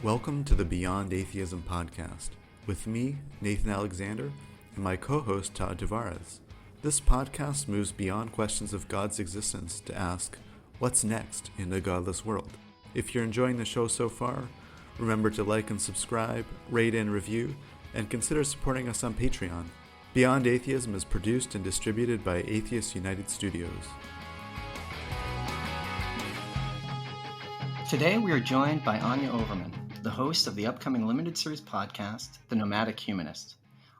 Welcome to the Beyond Atheism podcast, with me, Nathan Alexander, and my co-host, Todd Tavares. This podcast moves beyond questions of God's existence to ask, what's next in a godless world? If you're enjoying the show so far, remember to like and subscribe, rate and review, and consider supporting us on Patreon. Beyond Atheism is produced and distributed by Atheist United Studios. Today we are joined by Anya Overmann, the host of the upcoming limited series podcast, The Nomadic Humanist.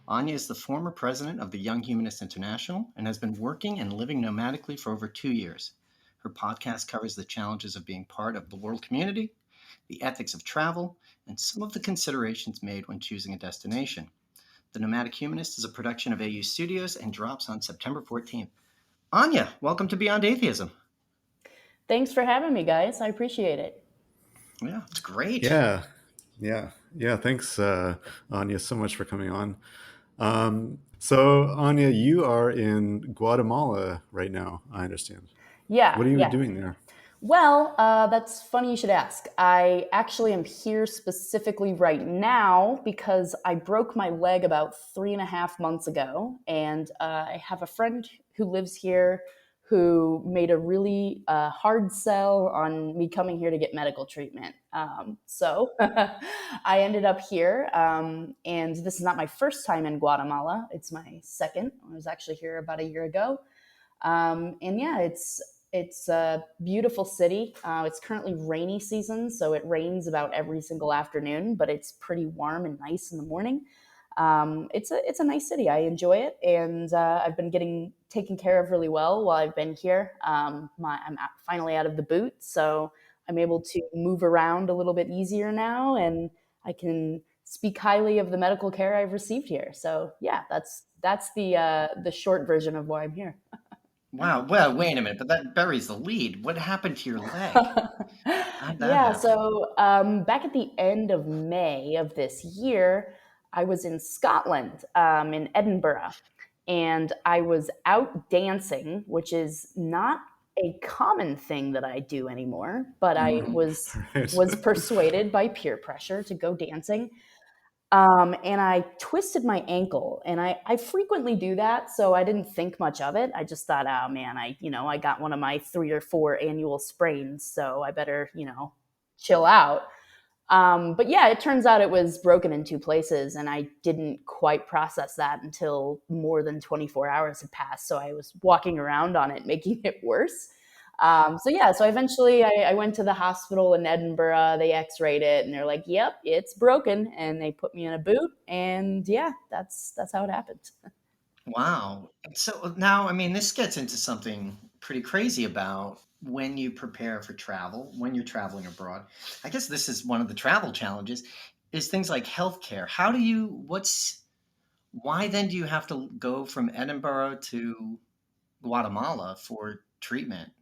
Anya is the former president of the Young Humanist International and has been working and living nomadically for over 2 years. Her podcast covers the challenges of being part of the world community, the ethics of travel, and some of the considerations made when choosing a destination. The Nomadic Humanist is a production of AU Studios and drops on September 14th. Anya, welcome to Beyond Atheism. Thanks for having me, guys. I appreciate it. Yeah, it's great. Yeah. Thanks, Anya, so much for coming on. So, Anya, you are in Guatemala right now, I understand. Yeah. What are you doing there? Well, that's funny you should ask. I actually am here specifically right now because I broke my leg about 3.5 months ago, and I have a friend who lives here who made a really hard sell on me coming here to get medical treatment. So I ended up here, and this is not my first time in Guatemala. It's my second. I was actually here about a year ago. And yeah, it's a beautiful city. It's currently rainy season, so it rains about every single afternoon, but it's pretty warm and nice in the morning. It's a nice city. I enjoy it, and I've been getting taken care of really well while I've been here. I'm finally out of the boot, so I'm able to move around a little bit easier now, and I can speak highly of the medical care I've received here. So yeah, that's the short version of why I'm here. Wow. Well, wait a minute, but that buries the lead. What happened to your leg? Yeah, so back at the end of May of this year, I was in Scotland, in Edinburgh, and I was out dancing, which is not a common thing that I do anymore, but I was persuaded by peer pressure to go dancing. And I twisted my ankle, and I frequently do that, so I didn't think much of it. I just thought, oh man, I got one of my 3 or 4 annual sprains, so I better, chill out. But yeah, it turns out it was broken in 2 places, and I didn't quite process that until more than 24 hours had passed. So I was walking around on it, making it worse. So eventually I went to the hospital in Edinburgh. They x-rayed it, and they're like, yep, it's broken. And they put me in a boot, and yeah, that's how it happened. Wow. So now, this gets into something pretty crazy about when you prepare for travel, when you're traveling abroad. I guess this is one of the travel challenges, is things like healthcare. Why then do you have to go from Edinburgh to Guatemala for treatment?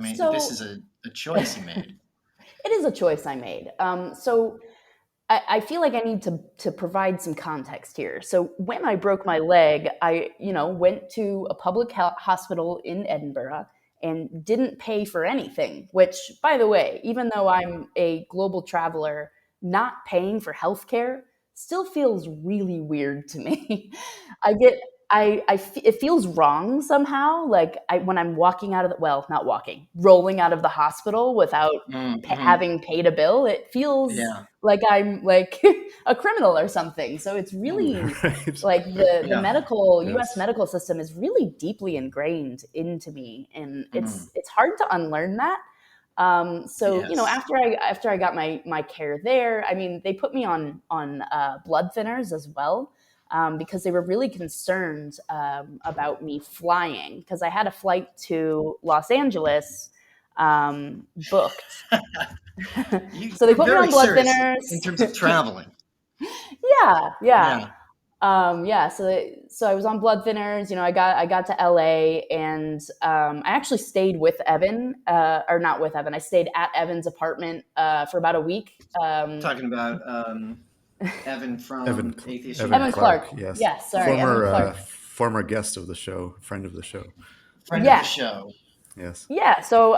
This is a choice you made. It is a choice I made. So I feel like I need to provide some context here. So when I broke my leg, I went to a public hospital in Edinburgh and didn't pay for anything, which, by the way, even though I'm a global traveler, not paying for healthcare still feels really weird to me. It feels wrong somehow. Like when I'm walking out of rolling out of the hospital without having paid a bill, it feels like I'm like a criminal or something. So it's really like the medical U.S. medical system is really deeply ingrained into me, and it's hard to unlearn that. After I got my care there, they put me on blood thinners as well. Because they were really concerned about me flying, because I had a flight to Los Angeles booked. So they put me on blood thinners in terms of traveling. Yeah. So I was on blood thinners. I got to LA, and I actually stayed with Evan, or not with Evan. I stayed at Evan's apartment for about a week. Talking about Evan from Atheist. Evan Clark. Yes. Sorry, Evan Clark. Former guest of the show, friend of the show. Friend of the show. Yes. Yeah, so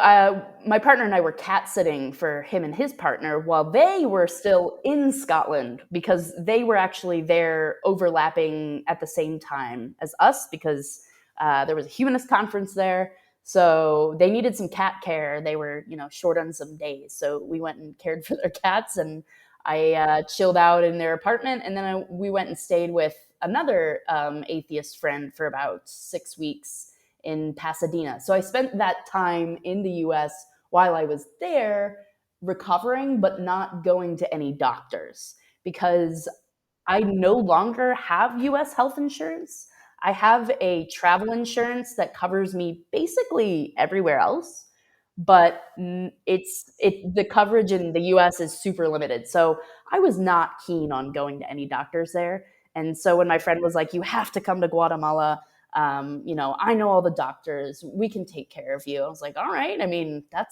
my partner and I were cat sitting for him and his partner while they were still in Scotland because they were actually there overlapping at the same time as us because there was a humanist conference there. So they needed some cat care. They were, short on some days. So we went and cared for their cats, and I chilled out in their apartment. And then we went and stayed with another atheist friend for about 6 weeks in Pasadena. So I spent that time in the US while I was there recovering, but not going to any doctors because I no longer have US health insurance. I have a travel insurance that covers me basically everywhere else, but the coverage in the US is super limited. So I was not keen on going to any doctors there. And so when my friend was like, "You have to come to Guatemala, I know all the doctors. We can take care of you." I was like, "All right." I mean, I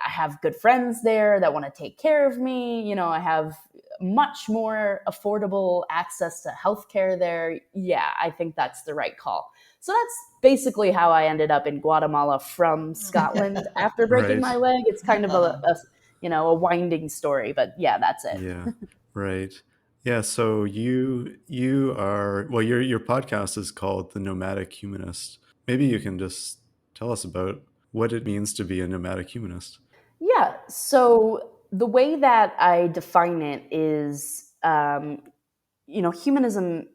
have good friends there that want to take care of me. I have much more affordable access to healthcare there. Yeah, I think that's the right call. So that's basically how I ended up in Guatemala from Scotland after breaking Right. my leg. It's kind of a winding story, but yeah, that's it. Yeah. Right. Yeah. So you are well. Your podcast is called the Nomadic Humanist. Maybe you can just tell us about what it means to be a nomadic humanist. Yeah. So the way that I define it is, humanism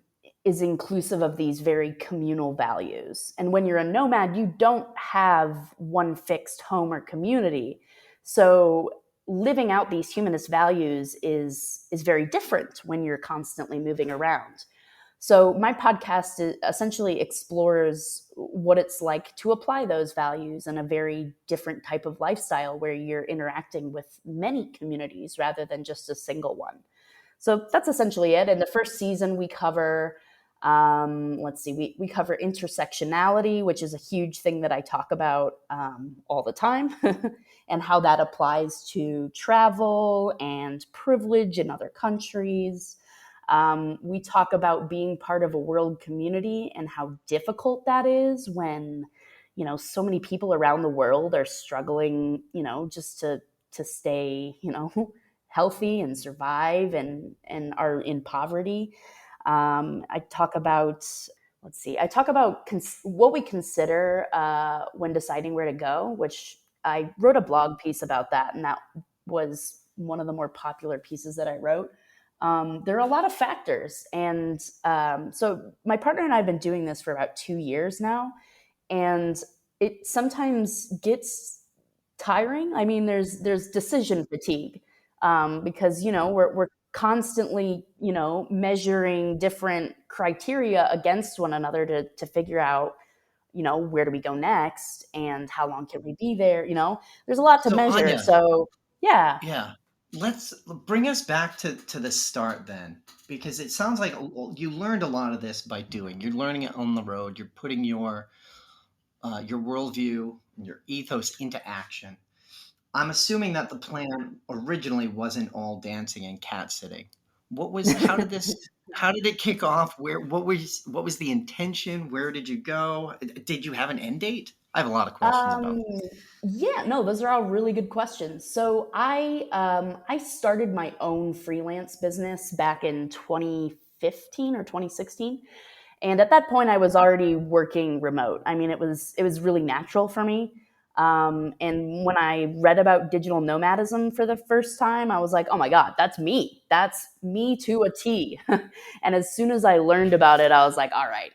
is inclusive of these very communal values. And when you're a nomad, you don't have one fixed home or community. So living out these humanist values is very different when you're constantly moving around. So my podcast essentially explores what it's like to apply those values in a very different type of lifestyle where you're interacting with many communities rather than just a single one. So that's essentially it. In the first season, we cover, we cover intersectionality, which is a huge thing that I talk about all the time, and how that applies to travel and privilege in other countries. We talk about being part of a world community and how difficult that is when, so many people around the world are struggling, just to stay, healthy and survive and are in poverty. I talk about what we consider when deciding where to go, which I wrote a blog piece about that, and that was one of the more popular pieces that I wrote. There are a lot of factors, and so my partner and I have been doing this for about 2 years now, and it sometimes gets tiring. I mean, there's decision fatigue because we're constantly measuring different criteria against one another to figure out where do we go next and how long can we be there. There's a lot to So measure. Anya, So yeah. yeah, let's bring us back to the start then, because it sounds like you learned a lot of this by doing. You're learning it on the road. You're putting your worldview and your ethos into action. I'm assuming that the plan originally wasn't all dancing and cat sitting. How did it kick off? What was the intention? Where did you go? Did you have an end date? I have a lot of questions about Um, this. yeah, no, those are all really good questions. So I started my own freelance business back in 2015 or 2016. And at that point I was already working remote. I mean, it was really natural for me. And when I read about digital nomadism for the first time, I was like, oh my God, that's me. That's me to a T. And as soon as I learned about it, I was like, all right,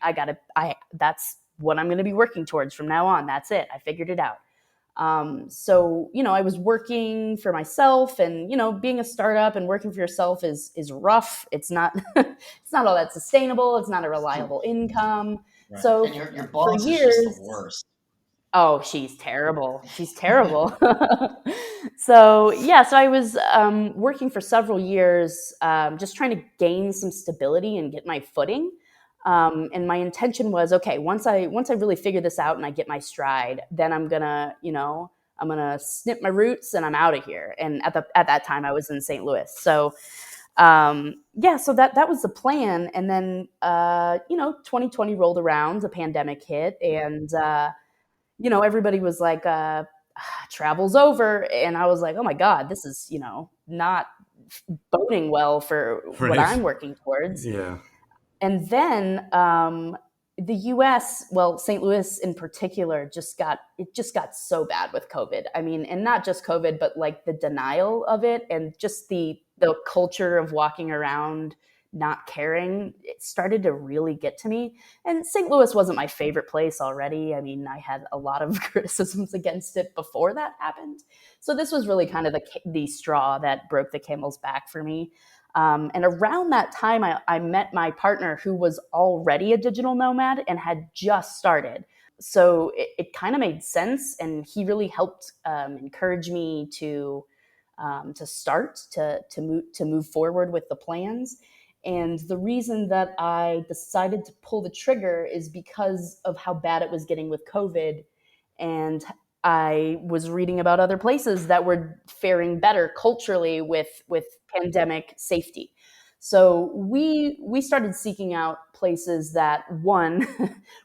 that's what I'm going to be working towards from now on. That's it. I figured it out. So I was working for myself, and being a startup and working for yourself is rough. It's not it's not all that sustainable. It's not a So, reliable income. right. So And your for boss is just the years, worst. oh, she's terrible. She's terrible. So yeah, so I was working for several years, just trying to gain some stability and get my footing. And my intention was, okay, once I really figure this out and I get my stride, then I'm gonna snip my roots and I'm out of here. And at that time, I was in St. Louis. So yeah, so that was the plan. And then 2020 rolled around, the pandemic hit, and everybody was like, travel's over. And I was like, oh my God, this is, not boding well for what Right. I'm working towards. Yeah. And then the US, well, St. Louis in particular, just got so bad with COVID. I mean, and not just COVID, but like the denial of it and just the culture of walking around not caring, it started to really get to me. And St. Louis wasn't my favorite place already. I mean, I had a lot of criticisms against it before that happened. So this was really kind of the straw that broke the camel's back for me. And around that time, I met my partner who was already a digital nomad and had just started. So it kind of made sense. And he really helped encourage me to start to move forward with the plans. And the reason that I decided to pull the trigger is because of how bad it was getting with COVID. And I was reading about other places that were faring better culturally with pandemic safety. So we started seeking out places that, one,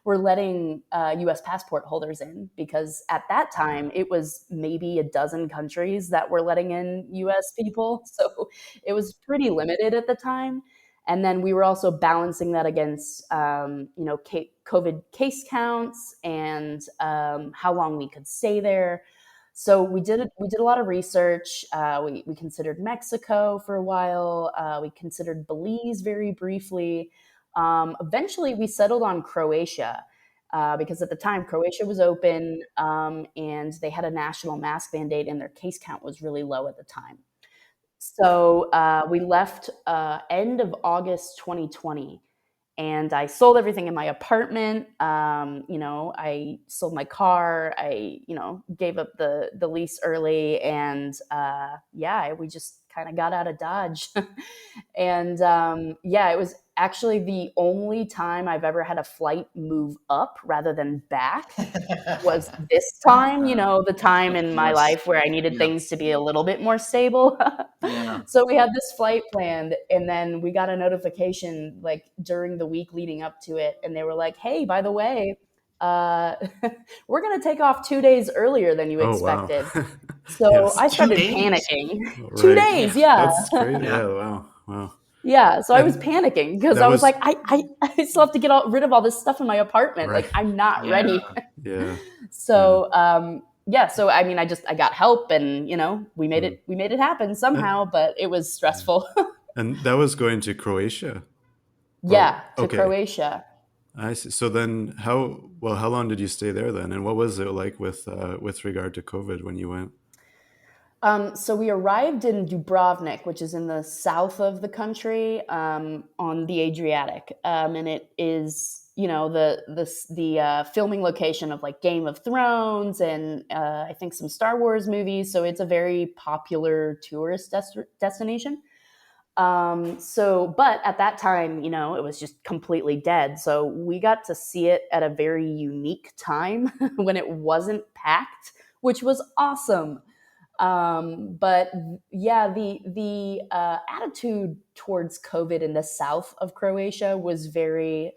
were letting U.S. passport holders in, because at that time it was maybe a dozen countries that were letting in U.S. people, so it was pretty limited at the time. And then we were also balancing that against, COVID case counts and how long we could stay there. So we did a lot of research. We considered Mexico for a while. We considered Belize very briefly. Eventually, we settled on Croatia because at the time Croatia was open, and they had a national mask mandate, and their case count was really low at the time. So we left end of August 2020, and I sold everything in my apartment. I sold my car. I gave up the lease early, and yeah, we just kind of got out of Dodge. And yeah, it was actually the only time I've ever had a flight move up rather than back was this time, the time Of in my course. life where I needed Yeah. things to be a little bit more stable. Yeah. So we had this flight planned, and then we got a notification like during the week leading up to it, and they were like, "Hey, by the way, uh, we're going to take off 2 days earlier than you Oh, wow. expected." So Yes. I Two started days. panicking. two Right. days, Yeah. yeah. That's great. Yeah. Yeah. Wow. Wow. Yeah, so I was And panicking because that I was was like, I still have to rid of all this stuff in my apartment. right. Like, I'm not Yeah. ready. Yeah. Yeah. So yeah, so I mean, I got help, and Mm. we made it happen Uh, somehow, but it was yeah. stressful. And that was going to Croatia. Or Yeah, to okay, Croatia. I see. So then, how long did you stay there then, and what was it like with regard to COVID when you went? So we arrived in Dubrovnik, which is in the south of the country, on the Adriatic, and it is, the filming location of like Game of Thrones and I think some Star Wars movies. So it's a very popular tourist destination. But at that time, it was just completely dead. So we got to see it at a very unique time when it wasn't packed, which was awesome. But yeah, the attitude towards COVID in the south of Croatia was very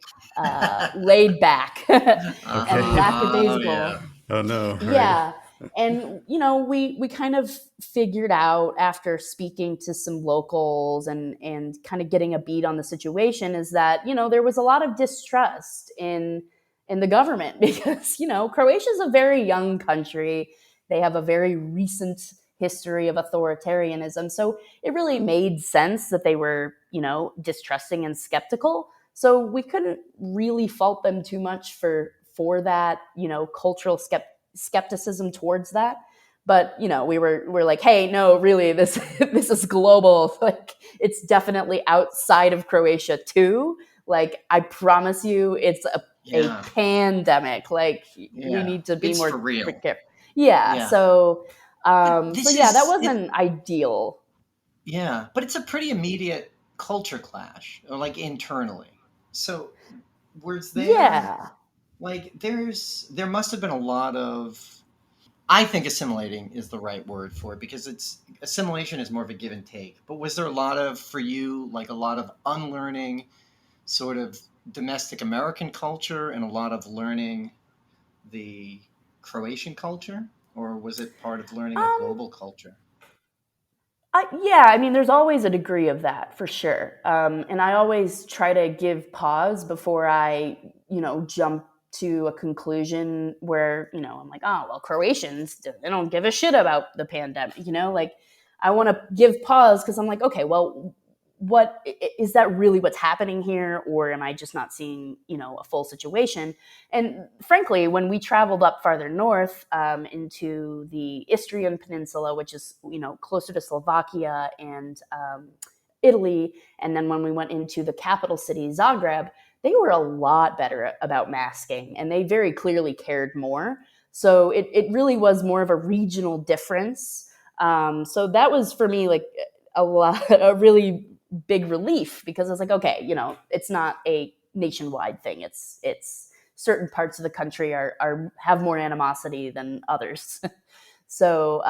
laid back Okay. and Oh, yeah. lackadaisical. Oh no, right. Yeah. And we kind of figured out after speaking to some locals and kind of getting a beat on the situation is that, there was a lot of distrust in the government because, Croatia's a very young country. They have a very recent history of authoritarianism. So it really made sense that they were, distrusting and skeptical. So we couldn't really fault them too much for that, cultural skepticism towards that. But we're like, hey, no, really, this this is global. Like, it's definitely outside of Croatia too. Like, I promise you, it's a Yeah. pandemic. Like, we Yeah. need to be It's more for real. careful. Yeah. Yeah. So But so this yeah, that is it. wasn't ideal. Yeah. But it's a pretty immediate culture clash, or like internally. So was there Yeah. like there must have been a lot of, I think assimilating is the right word for it, because it's assimilation is more of a give and take. But was there a lot of, for you, like a lot of unlearning sort of domestic American culture and a lot of learning the Croatian culture, or was it part of learning a global culture? Yeah, I mean, there's always a degree of that for sure. And I always try to give pause before I, jump to a conclusion where, I'm like, oh, well, Croatians, they don't give a shit about the pandemic, like I want to give pause because I'm like, okay, well, what is that really what's happening here? Or am I just not seeing, a full situation? And frankly, when we traveled up farther north into the Istrian Peninsula, which is, closer to Slovakia and Italy, and then when we went into the capital city, Zagreb, they were a lot better about masking and they very clearly cared more. So it really was more of a regional difference. So that was for me like a really big relief because I was like, okay, it's not a nationwide thing. It's certain parts of the country are have more animosity than others. So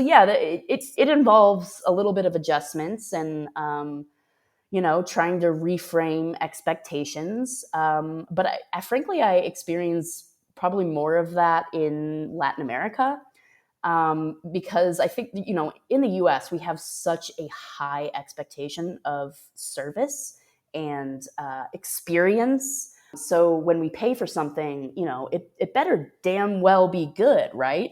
yeah, it involves a little bit of adjustments and trying to reframe expectations. But I frankly I experience probably more of that in Latin America. Because I think, in the US, we have such a high expectation of service and experience. So when we pay for something, it better damn well be good, right?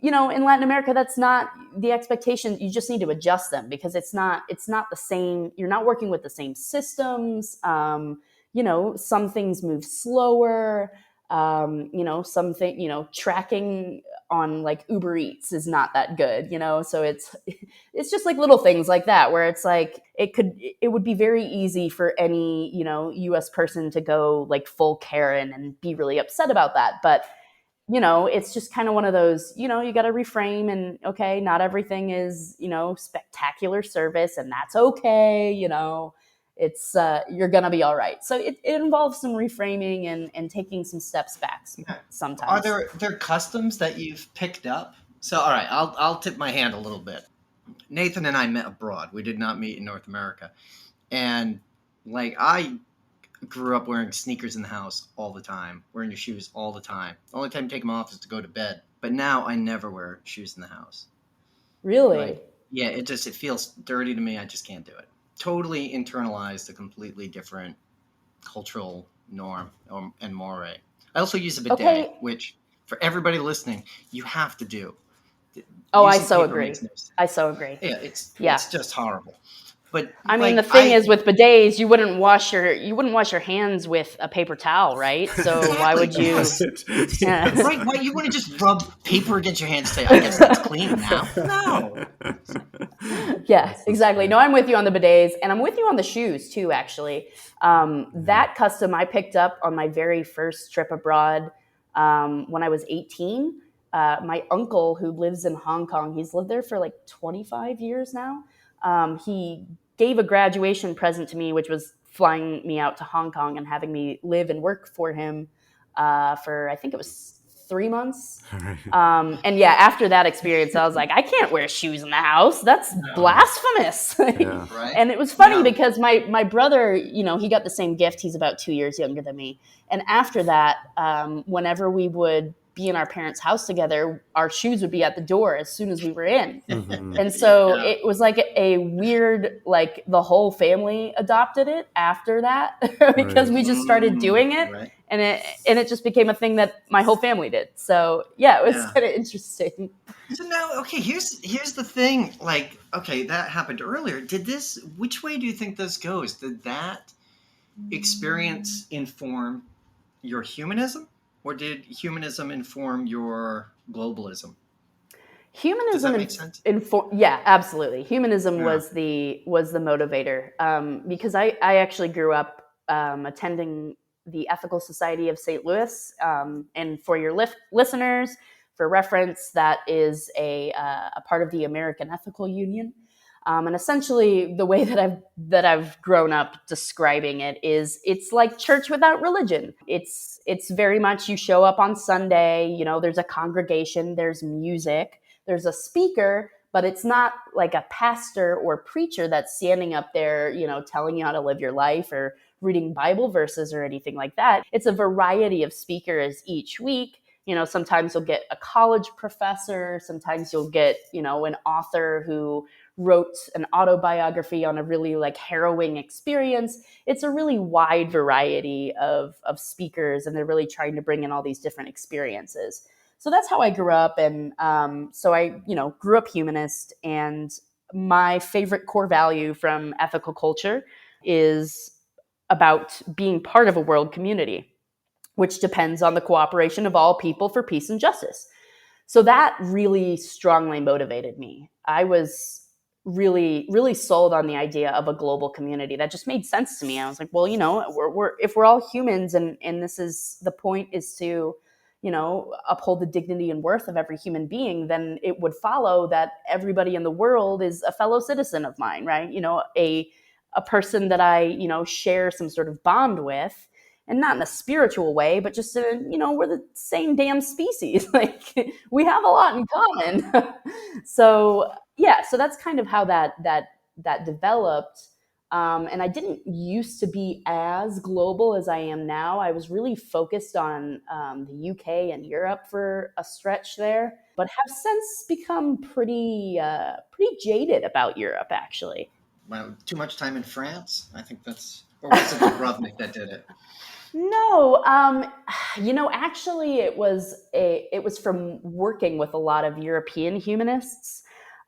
In Latin America, that's not the expectation. You just need to adjust them because it's not the same. You're not working with the same systems. Some things move slower. Tracking on like Uber Eats is not that good, so it's just like little things like that where it's like it would be very easy for any US person to go like full Karen and be really upset about that, but it's just kind of one of those, you got to reframe and okay, not everything is spectacular service and that's okay. It's you're gonna be all right. So it involves some reframing and taking some steps back sometimes. Are there customs that you've picked up? So all right, I'll tip my hand a little bit. Nathan and I met abroad. We did not meet in North America, and like I grew up wearing sneakers in the house all the time, wearing your shoes all the time. The only time you take them off is to go to bed. But now I never wear shoes in the house. Really? Like, yeah, it feels dirty to me. I just can't do it. Totally internalized a completely different cultural norm and moray. I also use a bidet, which for everybody listening, you have to do. Oh, I so agree. I so agree. Yeah, it's just horrible. But I mean, the thing is with bidets, you wouldn't wash your hands with a paper towel, right? So why would you? Right? Why you wouldn't just rub paper against your hands and say, "I guess that's clean now"? No. Yeah, exactly. No, I'm with you on the bidets, and I'm with you on the shoes too. Actually, that custom I picked up on my very first trip abroad when I was 18. My uncle, who lives in Hong Kong, he's lived there for like 25 years now. He gave a graduation present to me, which was flying me out to Hong Kong and having me live and work for him for, I think it was 3 months. And yeah, after that experience, I was like, I can't wear shoes in the house. That's blasphemous. Yeah. Right? And it was funny because my brother, he got the same gift. He's about 2 years younger than me. And after that, whenever we would be in our parents' house together, our shoes would be at the door as soon as we were in. Mm-hmm. And so it was like a weird, like the whole family adopted it after that because we just started doing it. Right. And it just became a thing that my whole family did. So yeah, it was kind of interesting. So now, okay, here's the thing. Like, okay, that happened earlier. Which way do you think this goes? Did that experience inform your humanism? Or did humanism inform your globalism? Humanism. Does that make sense? Yeah, absolutely. Humanism was the motivator because I actually grew up attending the Ethical Society of St. Louis, and for your listeners, for reference, that is a part of the American Ethical Union. And essentially, the way that I've grown up describing it is, it's like church without religion. It's very much you show up on Sunday. There's a congregation, there's music, there's a speaker, but it's not like a pastor or preacher that's standing up there, telling you how to live your life or reading Bible verses or anything like that. It's a variety of speakers each week Sometimes you'll get a college professor, sometimes you'll get, an author who wrote an autobiography on a really like harrowing experience. It's a really wide variety of speakers, and they're really trying to bring in all these different experiences. So that's how I grew up. And so I, grew up humanist. And my favorite core value from ethical culture is about being part of a world community, which depends on the cooperation of all people for peace and justice. So that really strongly motivated me. I was really, really sold on the idea of a global community. That just made sense to me. I was like, well, if we're all humans, and this is the point, is to, uphold the dignity and worth of every human being, then it would follow that everybody in the world is a fellow citizen of mine, right? A person that I, share some sort of bond with, and not in a spiritual way, but just we're the same damn species. Like, we have a lot in common. So yeah, so that's kind of how that developed. And I didn't used to be as global as I am now. I was really focused on the UK and Europe for a stretch there, but have since become pretty jaded about Europe, actually. Wow, too much time in France? I think that's, or was it Dubrovnik that did it? No, actually, it was from working with a lot of European humanists.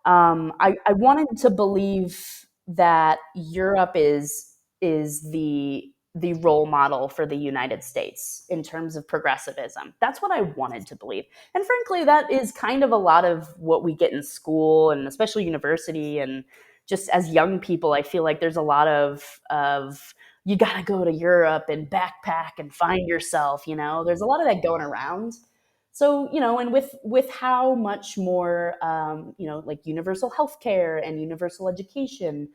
I wanted to believe that Europe is the role model for the United States in terms of progressivism. That's what I wanted to believe, and frankly, that is kind of a lot of what we get in school, and especially university, and just as young people, I feel like there's a lot of you got to go to Europe and backpack and find yourself, there's a lot of that going around. So, and with how much more, like universal healthcare and universal education,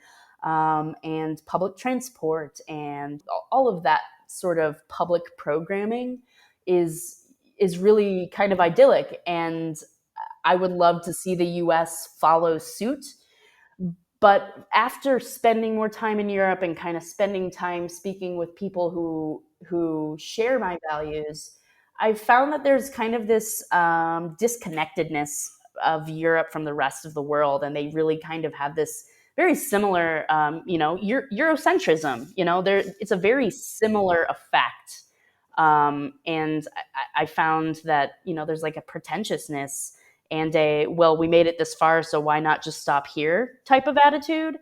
and public transport and all of that sort of public programming is really kind of idyllic. And I would love to see the US follow suit. But after spending more time in Europe and kind of spending time speaking with people who share my values, I found that there's kind of this disconnectedness of Europe from the rest of the world, and they really kind of have this very similar, Eurocentrism. It's a very similar effect, and I found that there's like a pretentiousness and well, we made it this far, so why not just stop here type of attitude.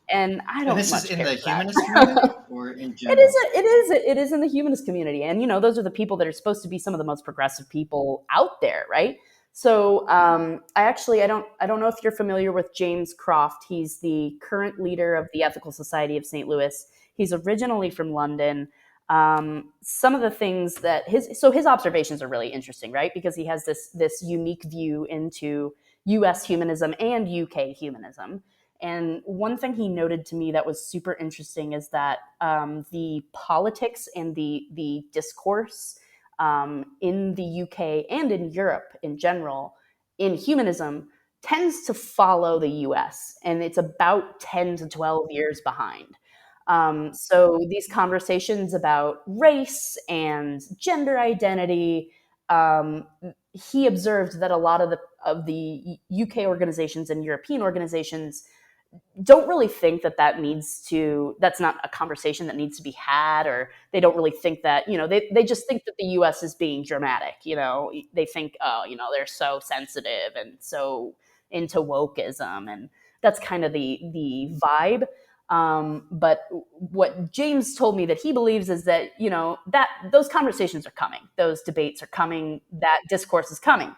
And I And don't this is much in care the for that. humanist community or in it is general? it is in the humanist community, and those are the people that are supposed to be some of the most progressive people out there, right? So I don't know if you're familiar with James Croft. He's the current leader of the Ethical Society of St. Louis. He's originally from London. Some of the things that his observations are really interesting, right? Because he has this unique view into U.S. humanism and UK humanism. And one thing he noted to me that was super interesting is that the politics and the discourse in the UK and in Europe in general in humanism tends to follow the US, and it's about 10 to 12 years behind. So these conversations about race and gender identity, um, he observed that a lot of the UK organizations and European organizations don't really think that's not a conversation that needs to be had, or they don't really think that, they just think that the US is being dramatic. They think, oh, they're so sensitive and so into wokeism, and that's kind of the vibe. But what James told me that he believes is that, that those conversations are coming, those debates are coming, that discourse is coming.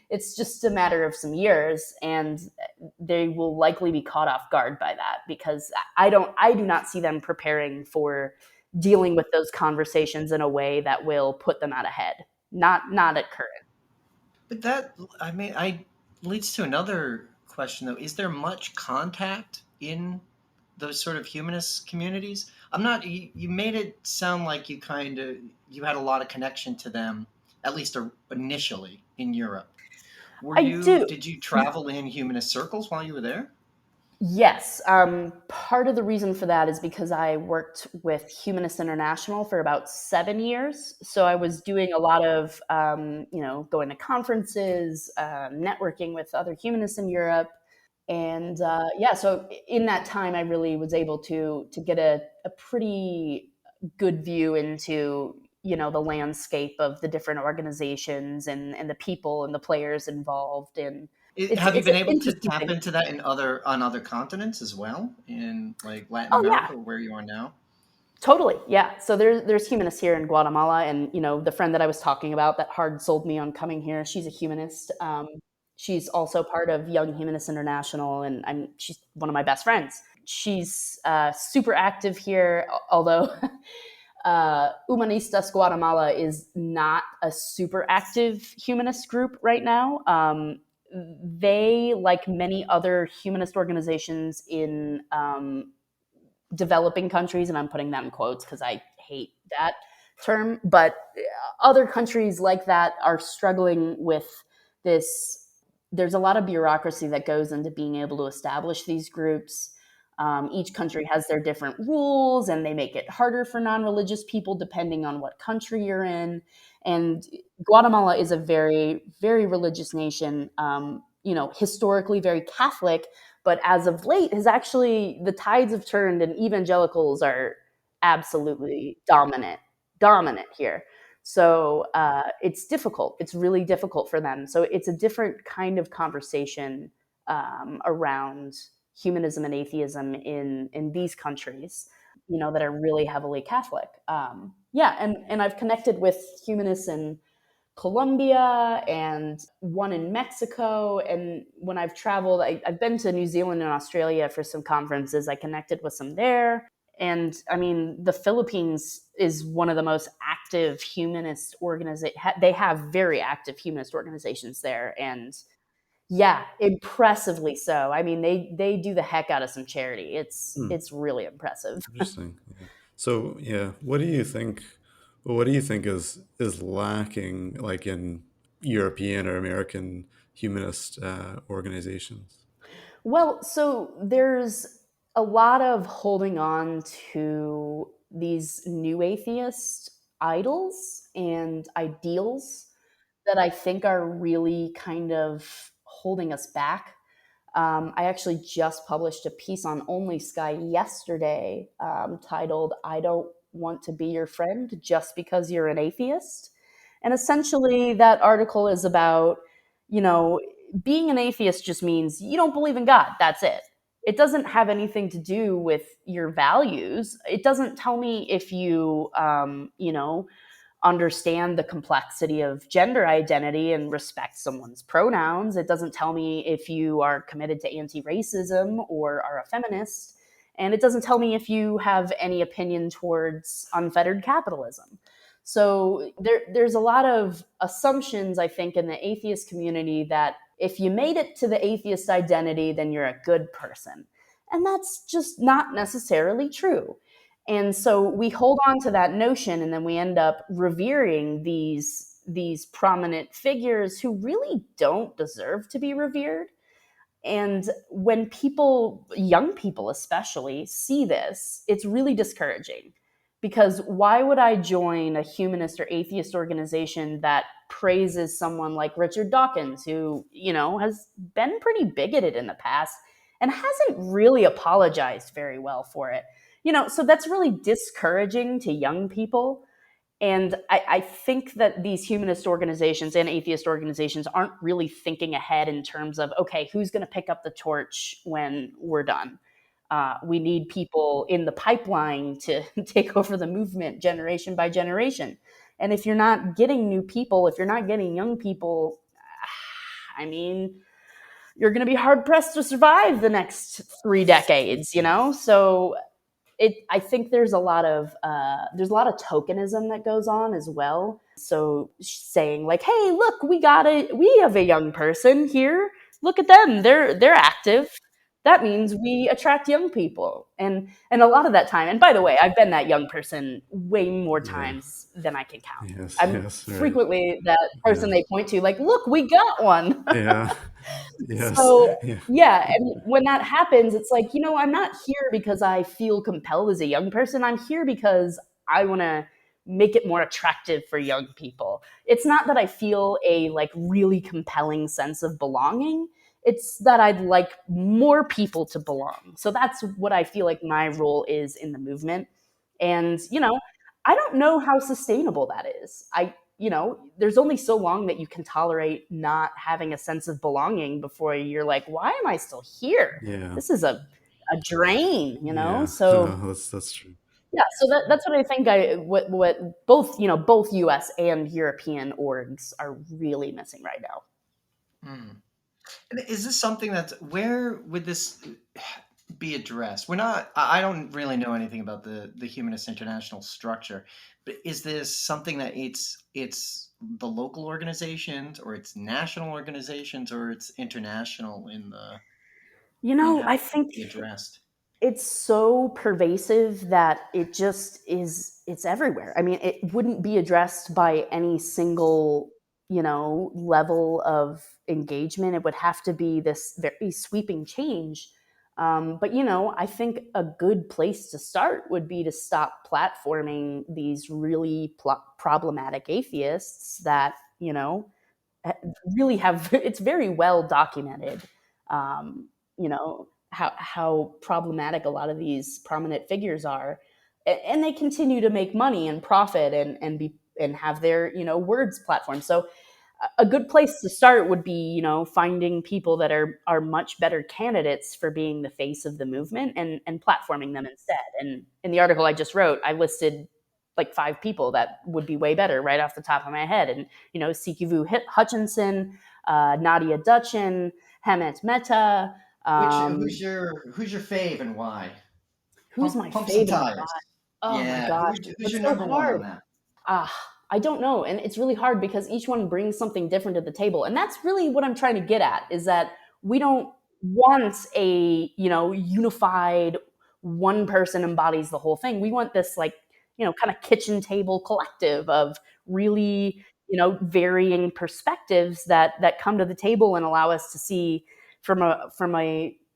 It's just a matter of some years, and they will likely be caught off guard by that, because I do not see them preparing for dealing with those conversations in a way that will put them out ahead. Not at current. But that, I mean, I leads to another question though. Is there much contact in those sort of humanist communities? I'm not. You made it sound like you had a lot of connection to them, at least initially in Europe. I do. Did you travel in humanist circles while you were there? Yes. Part of the reason for that is because I worked with Humanist International for about 7 years. So I was doing a lot of, going to conferences, networking with other humanists in Europe. And so in that time, I really was able to get a pretty good view into, the landscape of the different organizations and the people and the players involved. And Have you it's been an able to interesting tap thing. into that on other continents as well, in like Latin Oh yeah, America, where you are now? totally. Yeah. So there's humanists here in Guatemala, and the friend that I was talking about that hard sold me on coming here. She's a humanist. She's also part of Young Humanists International, and she's one of my best friends. She's super active here, although Humanistas Guatemala is not a super active humanist group right now. They, like many other humanist organizations in developing countries, and I'm putting that in quotes because I hate that term, but other countries like that are struggling with this. There's a lot of bureaucracy that goes into being able to establish these groups. Each country has their different rules, and they make it harder for non-religious people depending on what country you're in. And Guatemala is a very, very religious nation. Historically very Catholic, but as of late has actually the tides have turned, and evangelicals are absolutely dominant here. So it's difficult. It's really difficult for them. So it's a different kind of conversation around humanism and atheism in these countries, that are really heavily Catholic. And I've connected with humanists in Colombia and one in Mexico. And when I've traveled, I've been to New Zealand and Australia for some conferences. I connected with some there. And I mean, the Philippines is one of the most active humanist organizations. They have very active humanist organizations there. And yeah, impressively so. I mean, they do the heck out of some charity. Hmm. It's really impressive. Interesting. Yeah. So, yeah, what do you think? What do you think is lacking, like in European or American humanist organizations? Well, so there's a lot of holding on to these new atheist idols and ideals that I think are really kind of holding us back. I actually just published a piece on Only Sky yesterday, titled "I Don't Want to Be Your Friend Just Because You're an Atheist." And essentially, that article is about, you know, being an atheist just means you don't believe in God. That's it. It doesn't have anything to do with your values. It doesn't tell me if you, understand the complexity of gender identity and respect someone's pronouns. It doesn't tell me if you are committed to anti racism or are a feminist. And it doesn't tell me if you have any opinion towards unfettered capitalism. So there's a lot of assumptions, I think, in the atheist community that if you made it to the atheist identity, then you're a good person. And that's just not necessarily true. And so we hold on to that notion, and then we end up revering these prominent figures who really don't deserve to be revered. And when people, young people especially, see this, it's really discouraging. Because why would I join a humanist or atheist organization that praises someone like Richard Dawkins, who, has been pretty bigoted in the past and hasn't really apologized very well for it? So that's really discouraging to young people. And I think that these humanist organizations and atheist organizations aren't really thinking ahead in terms of, okay, who's going to pick up the torch when we're done? We need people in the pipeline to take over the movement generation by generation. And if you're not getting new people, if you're not getting young people, I mean, you're going to be hard pressed to survive the next 3 decades. So I think there's a lot of tokenism that goes on as well. So saying like, hey, look, we have a young person here. Look at them. They're active. That means we attract young people. And a lot of that time, and by the way, I've been that young person way more Yeah. times than I can count. Yes, I'm yes, right. frequently that person Yeah, they point to, like, look, we got one. yeah, yes, So yeah, yeah, and when that happens, it's like, I'm not here because I feel compelled as a young person. I'm here because I want to make it more attractive for young people. It's not that I feel a like really compelling sense of belonging. It's that I'd like more people to belong. So that's what I feel like my role is in the movement. And, I don't know how sustainable that is. There's only so long that you can tolerate not having a sense of belonging before you're like, why am I still here? yeah, This is a drain. yeah. So No, that's true. yeah, so that's what I think what both US and European orgs are really missing right now. Hmm. And is this something where would this be addressed? I don't really know anything about the Humanist International structure, but is this something that it's the local organizations, or it's national organizations, or it's international in how I it think be addressed? it's so pervasive that it's everywhere. I mean, it wouldn't be addressed by any single, level of engagement. It would have to be this very sweeping change. But I think a good place to start would be to stop platforming these really problematic atheists that really have it's very well documented, how problematic a lot of these prominent figures are, and they continue to make money and profit and have their words platform. So a good place to start would be finding people that are much better candidates for being the face of the movement and platforming them instead. And in the article I just wrote, I listed like 5 people that would be way better right off the top of my head. And Sikivu Hutchinson, Nadia Dutchin, Hemet Mehta. Which um, who's your fave and why? who's my Pump some fave and tires. why? Oh my Yeah, gosh, who's that's your so number one on hard. that? Ah, I don't know. And it's really hard because each one brings something different to the table. And that's really what I'm trying to get at, is that we don't want a, unified one person embodies the whole thing. We want this like, kind of kitchen table collective of really, varying perspectives that come to the table and allow us to see from a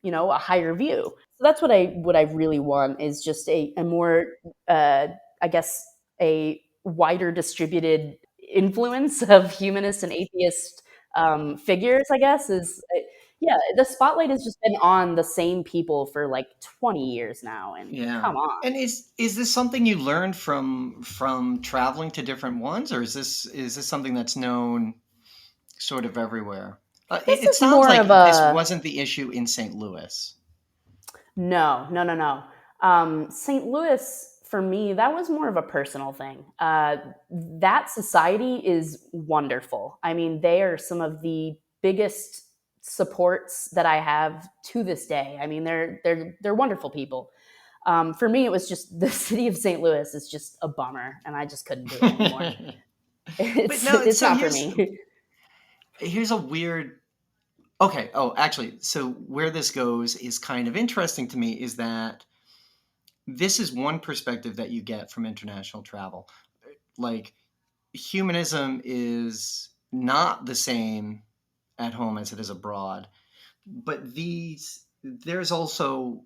a higher view. So that's what I really want, is just a more I guess a wider distributed influence of humanist and atheist figures, I guess, yeah, the spotlight has just been on the same people for like 20 years now, and Yeah. come on. And is this something you learned from traveling to different ones, or is this something that's known sort of everywhere? This It is sounds more of like this a wasn't the issue in St. Louis. no, no, no, no. St. Louis, for me, that was more of a personal thing. That society is wonderful. I mean, they are some of the biggest supports that I have to this day. I mean, they're wonderful people. For me, it was just the city of St. Louis is just a bummer, and I just couldn't do it anymore. But It's no, it's so not for me. here's a weird. Okay, oh, actually, so where this goes is kind of interesting to me, is that this is one perspective that you get from international travel. Like, humanism is not the same at home as it is abroad, but there's also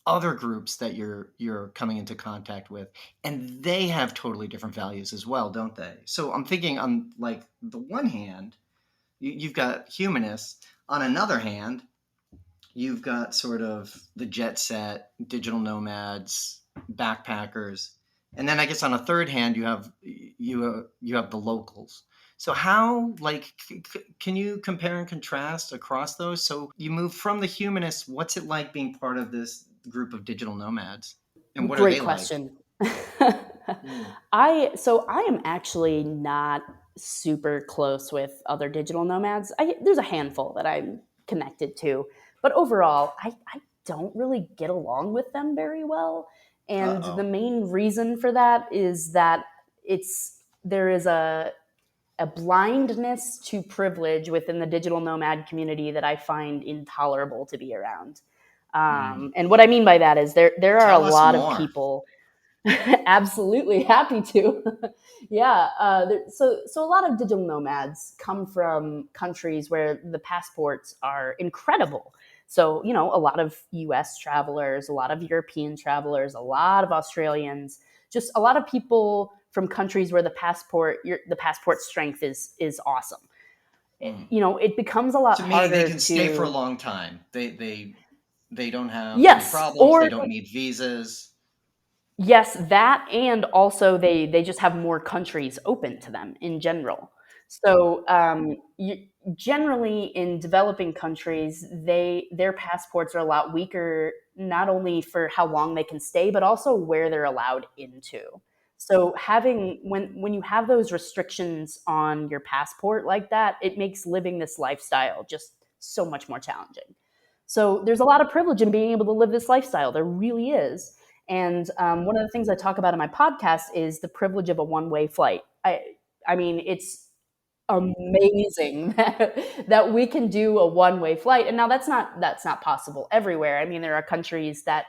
other groups that you're coming into contact with, and they have totally different values as well, don't they? So I'm thinking, on like the one hand, you've got humanists. On another hand, you've got sort of the jet set, digital nomads, backpackers, and then I guess on a third hand, you have the locals. So how, like, can you compare and contrast across those? So you move from the humanists. What's it like being part of this group of digital nomads, and what are Great they like? question. Mm. I am actually not super close with other digital nomads. There's a handful that I'm connected to, but overall, I don't really get along with them very well. And the Uh-oh. main reason for that is that there is a blindness to privilege within the digital nomad community that I find intolerable to be around. Mm. And what I mean by that is there are a Tell us lot of more. people. Absolutely happy to. Yeah. So a lot of digital nomads come from countries where the passports are incredible. So, a lot of US travelers, a lot of European travelers, a lot of Australians, just a lot of people from countries where the passport strength is awesome. Mm. It becomes a lot To me, they harder can stay for a to. long time. They don't have any Yes, problems. They or don't need visas. yes, that, and also they just have more countries open to them in general. So generally in developing countries, their passports are a lot weaker, not only for how long they can stay, but also where they're allowed into. So having when you have those restrictions on your passport like that, it makes living this lifestyle just so much more challenging. So there's a lot of privilege in being able to live this lifestyle. There really is. And one of the things I talk about in my podcast is the privilege of a one-way flight. I mean, it's amazing that we can do a one-way flight. And now that's not possible everywhere. I mean, there are countries that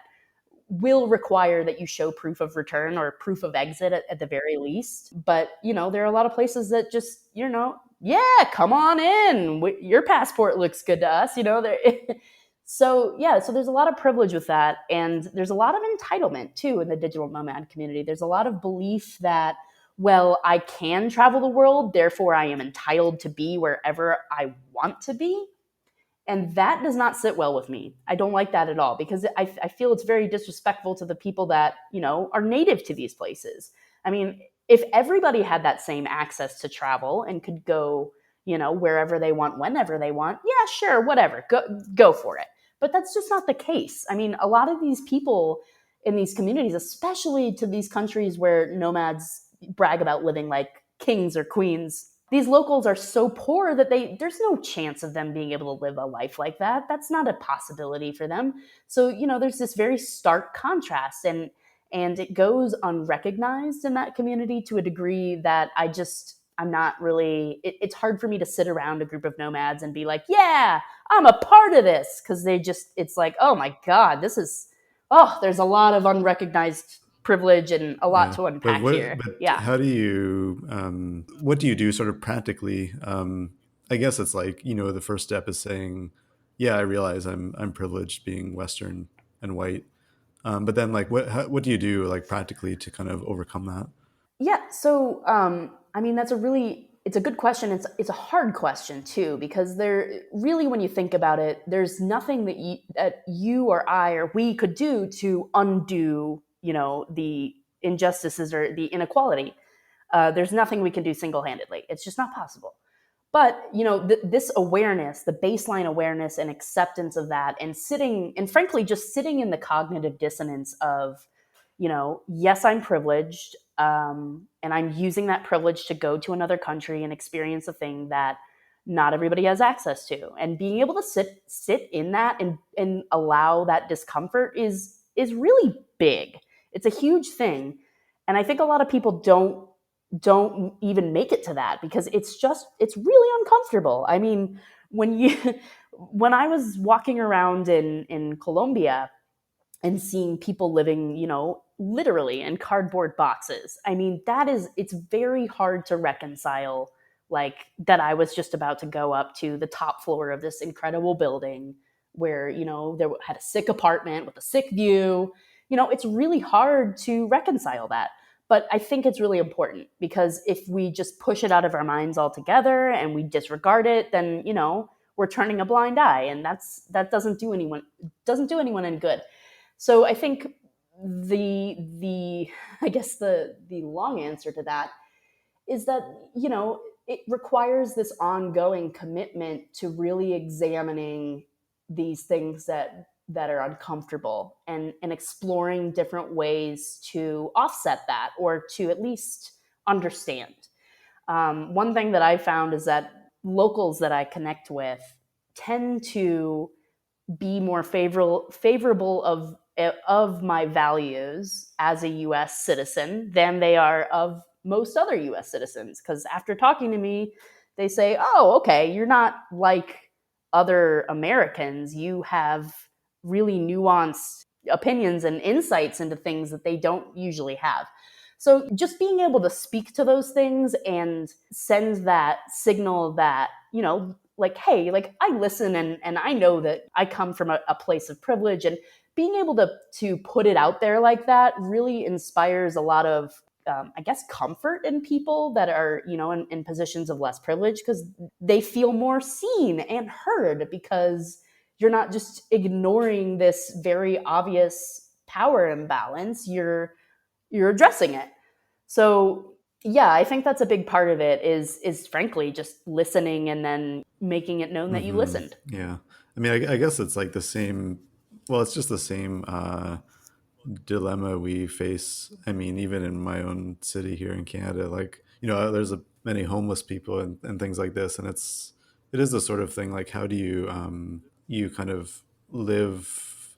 will require that you show proof of return or proof of exit at the very least. But, there are a lot of places that just, yeah, come on in. Your passport looks good to us, there. So, yeah, so there's a lot of privilege with that. And there's a lot of entitlement too in the digital nomad community. There's a lot of belief that, well, I can travel the world, therefore I am entitled to be wherever I want to be. And that does not sit well with me. I don't like that at all because I feel it's very disrespectful to the people that, are native to these places. I mean, if everybody had that same access to travel and could go, wherever they want, whenever they want, yeah, sure, whatever, go for it. But that's just not the case. I mean, a lot of these people in these communities, especially to these countries where nomads brag about living like kings or queens, these locals are so poor that there's no chance of them being able to live a life like that. That's not a possibility for them. So, there's this very stark contrast, and it goes unrecognized in that community to a degree that I'm not really, it's hard for me to sit around a group of nomads and be like, yeah, I'm a part of this. Cause it's like, oh my God, there's a lot of unrecognized privilege and a lot Yeah, to but unpack here. Yeah. how do you what do you do sort of practically? I guess it's like, the first step is saying, yeah, I realize I'm privileged being Western and white. But then like what do you do like practically to kind of overcome that? Yeah. So, I mean, it's a good question. It's a hard question too, because there really, when you think about it, there's nothing that you or I or we could do to undo, the injustices or the inequality. There's nothing we can do single-handedly. It's just not possible. But, this awareness, the baseline awareness and acceptance of that, and frankly, just sitting in the cognitive dissonance of, yes, I'm privileged, and I'm using that privilege to go to another country and experience a thing that not everybody has access to, and being able to sit in that and allow that discomfort is really big. It's a huge thing, and I think a lot of people don't even make it to that because it's really uncomfortable. I mean, when I was walking around in Colombia and seeing people living, literally in cardboard boxes. I mean, it's very hard to reconcile, like, that I was just about to go up to the top floor of this incredible building where, there had a sick apartment with a sick view. It's really hard to reconcile that. But I think it's really important because if we just push it out of our minds altogether and we disregard it, then, we're turning a blind eye, and that doesn't do anyone any good. So I think the I guess the long answer to that is that, it requires this ongoing commitment to really examining these things that are uncomfortable, and exploring different ways to offset that or to at least understand. One thing that I found is that locals that I connect with tend to be more favorable of my values as a US citizen than they are of most other US citizens, because after talking to me they say, "Oh, okay, you're not like other Americans. You have really nuanced opinions and insights into things that they don't usually have. So just being able to speak to those things and send that signal that, like, hey, like I listen and I know that I come from a place of privilege, and being able to put it out there like that really inspires a lot of, I guess, comfort in people that are, in positions of less privilege, because they feel more seen and heard, because you're not just ignoring this very obvious power imbalance. You're addressing it. So yeah, I think that's a big part of it is frankly just listening and then making it known that you listened. Yeah. I mean, I guess it's like the same, well, it's just the same dilemma we face. I mean, even in my own city here in Canada, like, there's many homeless people and things like this. And it is the sort of thing, like, how do you, you kind of live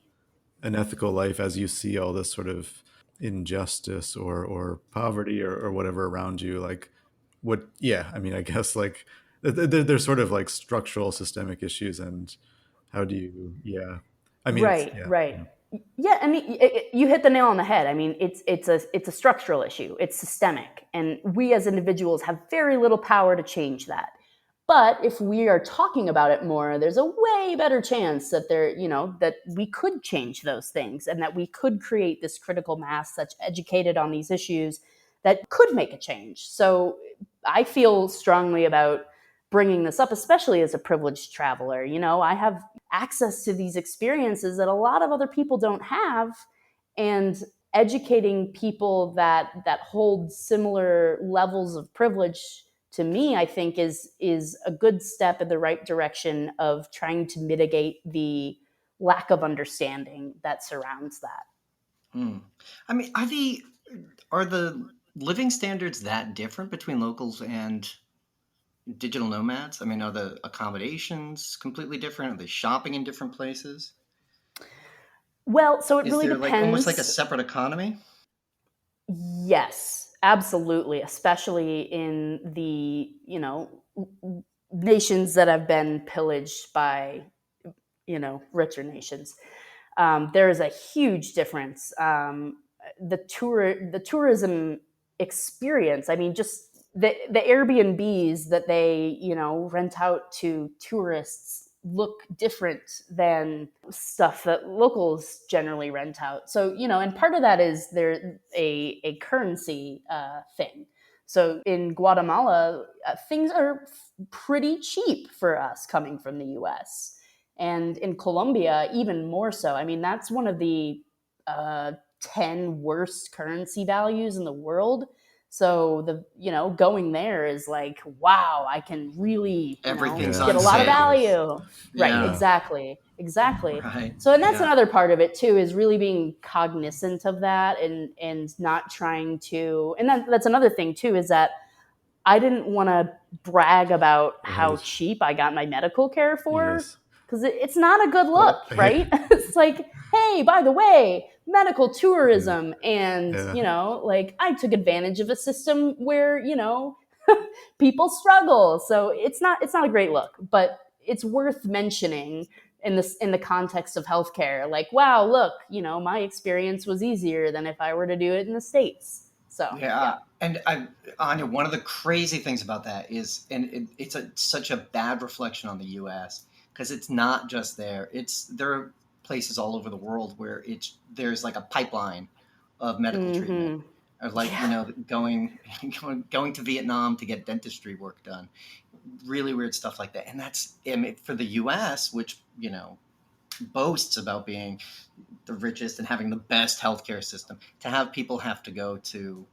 an ethical life as you see all this sort of injustice or poverty or whatever around you? Like, what, yeah, I mean, I guess, like, there's sort of like structural systemic issues, and how do you, yeah, I mean, it's, Right, yeah, right. yeah. Yeah, I mean, you hit the nail on the head. I mean, it's a structural issue. It's systemic, and we as individuals have very little power to change that. But if we are talking about it more, there's a way better chance that that we could change those things, and that we could create this critical mass that's educated on these issues that could make a change. So I feel strongly about bringing this up, especially as a privileged traveler. I have access to these experiences that a lot of other people don't have, and educating people that hold similar levels of privilege to me, I think is a good step in the right direction of trying to mitigate the lack of understanding that surrounds that. I mean, are the living standards that different between locals and digital nomads? I mean, are the accommodations completely different? Are they shopping in different places? Well, so it Is really there like almost like a depends. separate economy? Yes, absolutely, especially in the, nations that have been pillaged by, richer nations. There is a huge difference. The tourism experience. I mean, just the Airbnbs that they rent out to tourists look different than stuff that locals generally rent out. So and part of that is there a currency thing. So in Guatemala, things are pretty cheap for us coming from the U.S. And in Colombia, even more so. I mean, that's one of the 10 worst currency values in the world. So going there is like, wow, I can really, Everything's Yeah, get on a lot of sale. value. Right, Yeah, yeah, exactly. right. So, and that's Yeah. another part of it too, is really being cognizant of that, and not trying to, and that's another thing too, is that I didn't want to brag about how right, cheap I got my medical care for, yes. because it's not a good look, Well, right? It's like, hey, by the way, medical yeah, tourism, and yeah, like I took advantage of a system where people struggle, so it's not a great look, but it's worth mentioning in the context of healthcare. Like, wow, look, my experience was easier than if I were to do it in the States. So Yeah, yeah. and Anya, one of the crazy things about that is, and it's such a bad reflection on the U.S. because it's not just there. There are places all over the world where there's like a pipeline of medical treatment, Mm-hmm. of like Yeah. going to Vietnam to get dentistry work done, really weird stuff like that. And that's, I mean, for the U.S., which boasts about being the richest and having the best healthcare system, to have people have to go to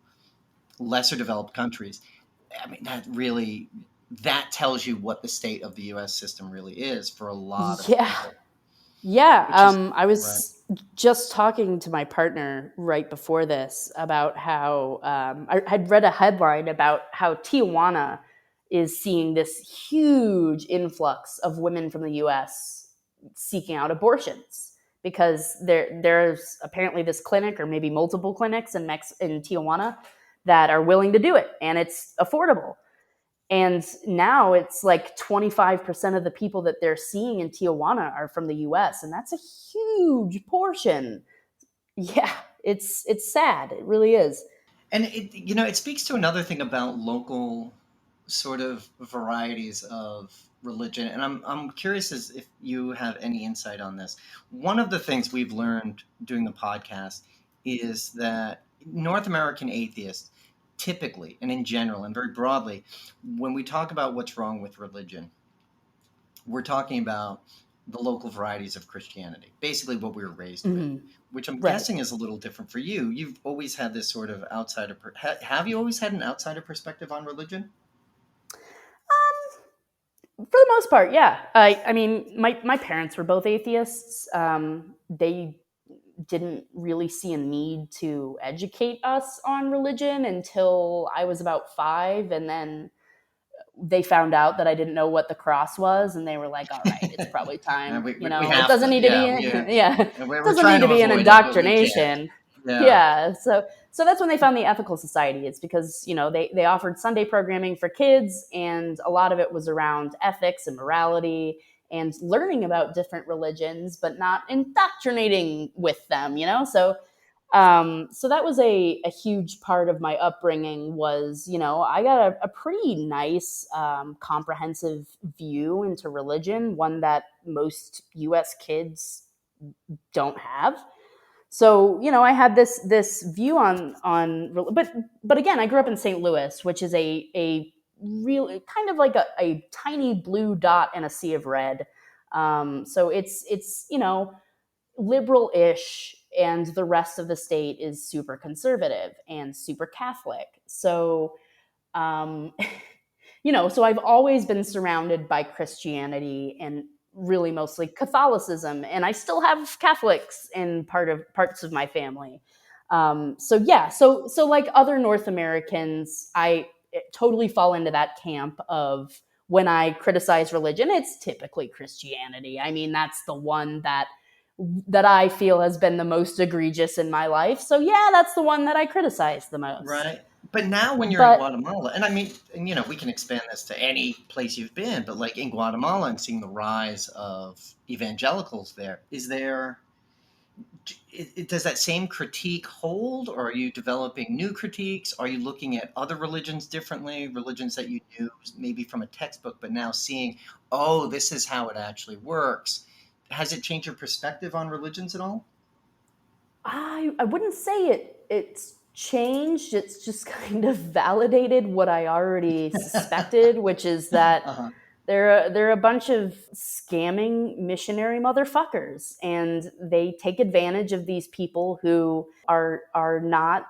lesser developed countries. I mean, that tells you what the state of the U.S. system really is for a lot of Yeah. people, Yeah. which is I right. was just talking to my partner right before this about how I had read a headline about how Tijuana is seeing this huge influx of women from the US seeking out abortions, because there's apparently this clinic, or maybe multiple clinics in Tijuana, that are willing to do it, and it's affordable. And now it's like 25% of the people that they're seeing in Tijuana are from the US. And that's a huge portion Yeah, it's sad. It really is. And it speaks to another thing about local sort of varieties of religion. And I'm curious as if you have any insight on this. One of the things we've learned doing the podcast is that North American atheists typically, and in general and very broadly, when we talk about what's wrong with religion, we're talking about the local varieties of Christianity, basically what we were raised with, which I'm Right. guessing is a little different for you. You've always had this sort of outsider. Have you always had an outsider perspective on religion? For the most part, yeah. I mean, my parents were both atheists. They didn't really see a need to educate us on religion until I was about 5, and then they found out that I didn't know what the cross was, and they were like, "All right, it's probably And time. we It have doesn't to, need to be, yeah. yeah, it We're doesn't trying need to to be an avoid it, but we can't. indoctrination." Yeah. Yeah, so that's when they found the Ethical Society. It's because they offered Sunday programming for kids, and a lot of it was around ethics and morality and learning about different religions, but not indoctrinating with them. So that was a huge part of my upbringing. Was I got a pretty nice comprehensive view into religion, one that most U.S. kids don't have. So I had this view but again, I grew up in St. Louis, which is a real kind of like a tiny blue dot in a sea of red. So it's liberal-ish, and the rest of the state is super conservative and super Catholic. So um, so I've always been surrounded by Christianity and really mostly Catholicism, and I still have Catholics in parts of my family. So yeah, so like other North Americans, I totally fall into that camp of when I criticize religion, it's typically Christianity. I mean, that's the one that I feel has been the most egregious in my life. So yeah, that's the one that I criticize the most. Right. But now when you're in But Guatemala, and I mean, and, we can expand this to any place you've been, but like in Guatemala and seeing the rise of evangelicals there, does that same critique hold, or are you developing new critiques? Are you looking at other religions differently, religions that you knew maybe from a textbook, but now seeing, oh, this is how it actually works? Has it changed your perspective on religions at all? I wouldn't say it's changed. It's just kind of validated what I already suspected, which is that Uh-huh. they're a bunch of scamming missionary motherfuckers, and they take advantage of these people who are not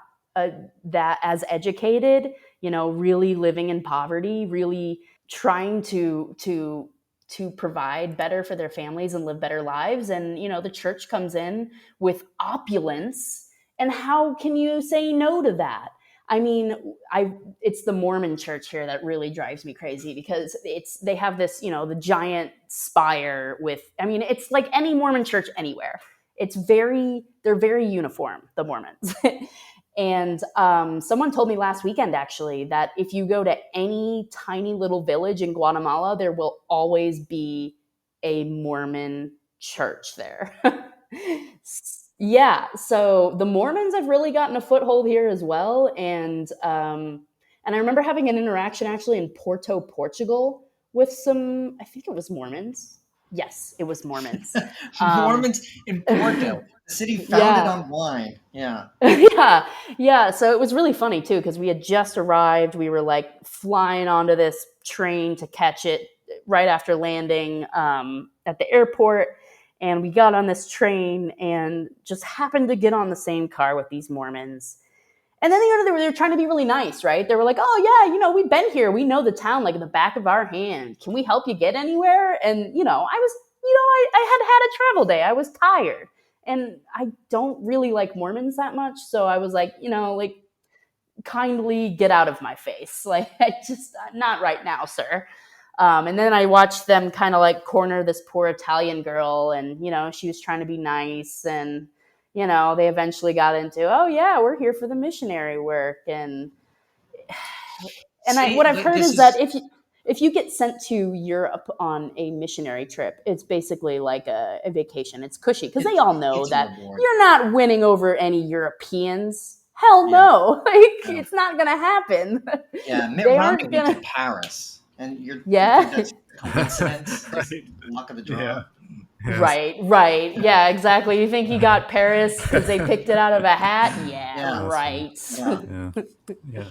that as educated, really living in poverty, really trying to provide better for their families and live better lives. And the church comes in with opulence, and how can you say no to that? I mean, it's the Mormon church here that really drives me crazy, because they have this, the giant spire with, I mean, it's like any Mormon church anywhere. They're very uniform, the Mormons. And someone told me last weekend, actually, that if you go to any tiny little village in Guatemala, there will always be a Mormon church there. Yeah, so the Mormons have really gotten a foothold here as well, and I remember having an interaction actually in Porto, Portugal, with some, I think it was Mormons. Yes, it was Mormons. Mormons in Porto, the city founded Yeah. on wine. Yeah. Yeah. So it was really funny too, because we had just arrived. We were like flying onto this train to catch it right after landing at the airport. And we got on this train and just happened to get on the same car with these Mormons. And then they were trying to be really nice, right? They were like, "Oh yeah, we've been here. We know the town like in the back of our hand. Can we help you get anywhere?" And I had a travel day. I was tired, and I don't really like Mormons that much, so I was like, like, kindly get out of my face. Like, I just not right now, sir. And then I watched them kind of like corner this poor Italian girl, and she was trying to be nice, and they eventually got into, oh yeah, we're here for the missionary work, and See, what I've heard this is that is if you get sent to Europe on a missionary trip, it's basically like a vacation. It's cushy because they all know It's a that reward. you're not winning over any Europeans. Hell no. It's not going to happen. Yeah, Mitt They Romney aren't went going to Paris. And you think that's coincidence? Just Right. luck of the draw? Yeah. Yes. Right. Yeah, exactly. You think he got Paris because they picked it out of a hat? Yeah, Yeah. right. Yeah.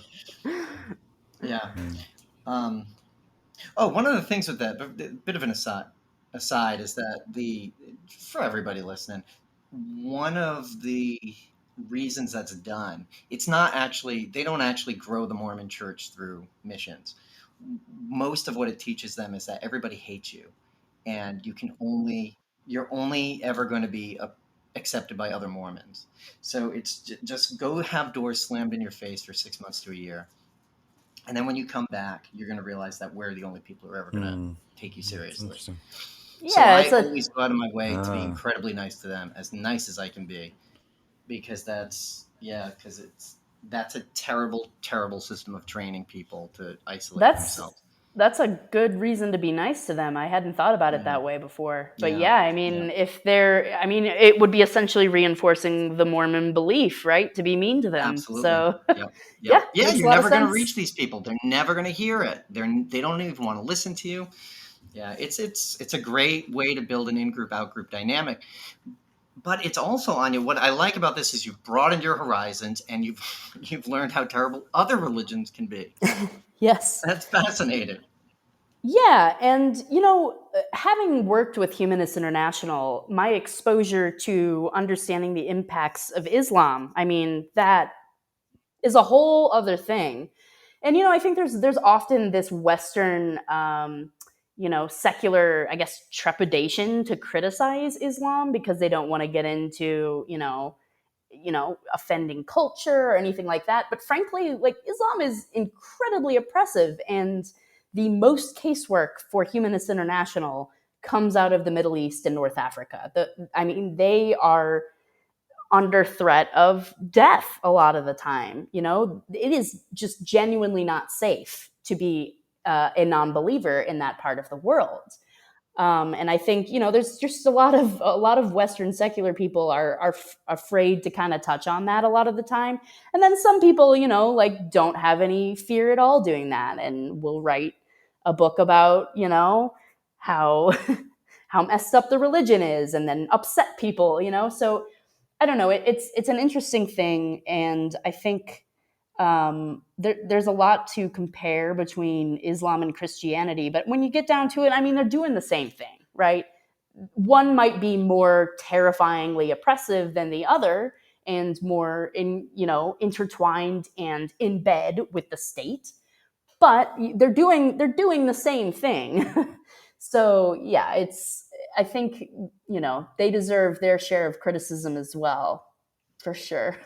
Yeah. One of the things with that, a bit of an aside is that for everybody listening, one of the reasons that's done, they don't actually grow the Mormon church through missions. Most of what it teaches them is that everybody hates you, and you're only ever going to be accepted by other Mormons. So it's just go have doors slammed in your face for 6 months to a year. And then when you come back, you're going to realize that we're the only people who are ever going to take you seriously. So I always go out of my way to be incredibly nice to them, as nice as I can be, because that's a terrible, terrible system of training people to isolate themselves. That's a good reason to be nice to them. I hadn't thought about it that way before. But it would be essentially reinforcing the Mormon belief, right? To be mean to them. Absolutely. So, yeah, you're never going to reach these people. They're never going to hear it. They don't even want to listen to you. Yeah, it's a great way to build an in-group, out-group dynamic. But it's also, Anya, what I like about this is you've broadened your horizons and you've learned how terrible other religions can be. Yes. That's fascinating. Yeah, and having worked with Humanists International, my exposure to understanding the impacts of Islam, that is a whole other thing. And I think there's often this Western secular, I guess, trepidation to criticize Islam because they don't want to get into, offending culture or anything like that. But frankly, Islam is incredibly oppressive, and the most casework for Humanists International comes out of the Middle East and North Africa. They are under threat of death a lot of the time. It is just genuinely not safe to be a non-believer in that part of the world. And I think there's just a lot of Western secular people are afraid to kind of touch on that a lot of the time. And then some people, don't have any fear at all doing that, and will write a book about how how messed up the religion is, and then upset people. So I don't know. It's an interesting thing, and I think there's a lot to compare between Islam and Christianity. But when you get down to it, they're doing the same thing, right? One might be more terrifyingly oppressive than the other, and more intertwined and in bed with the state. But they're doing the same thing. So yeah, I think they deserve their share of criticism as well, for sure.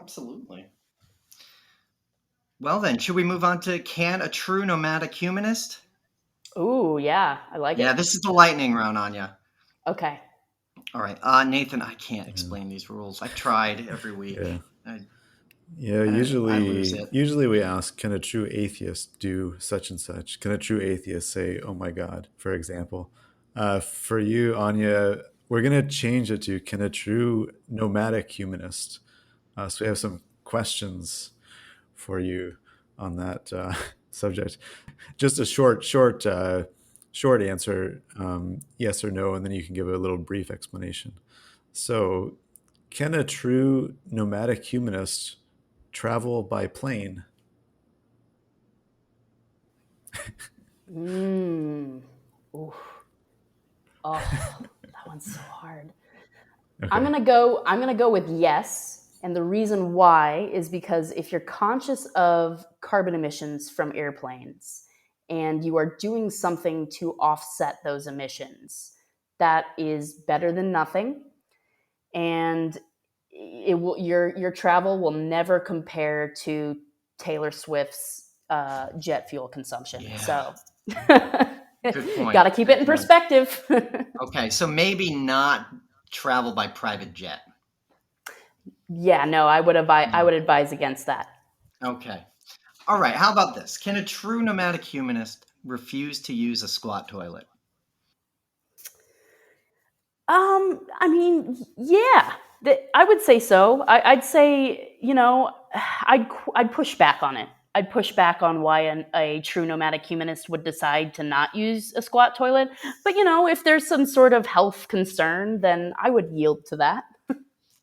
Absolutely. Well then, should we move on to can a true nomadic humanist? Ooh, yeah, I like it. Yeah, this is the lightning round, Anya. Okay. All right, Nathan, I can't explain these rules. I tried every week. Usually we ask, can a true atheist do such and such? Can a true atheist say, oh my God, for example? For you, Anya, we're going to change it to, can a true nomadic humanist? So we have some questions for you on that subject. Just a short answer, yes or no, and then you can give a little brief explanation. So, can a true nomadic humanist travel by plane? Ooh. Oh, that one's so hard. Okay. I'm gonna go with yes, and the reason why is because if you're conscious of carbon emissions from airplanes and you are doing something to offset those emissions, that is better than nothing, and your travel will never compare to Taylor Swift's jet fuel consumption. Yeah. So Good point. Got to keep it in perspective. Okay, so maybe not travel by private jet. Yeah, no, I would advise against that. Okay. All right, how about this? Can a true nomadic humanist refuse to use a squat toilet? I mean, yeah, I would say so. I'd say, I'd push back on it. I'd push back on why a true nomadic humanist would decide to not use a squat toilet. But, if there's some sort of health concern, then I would yield to that.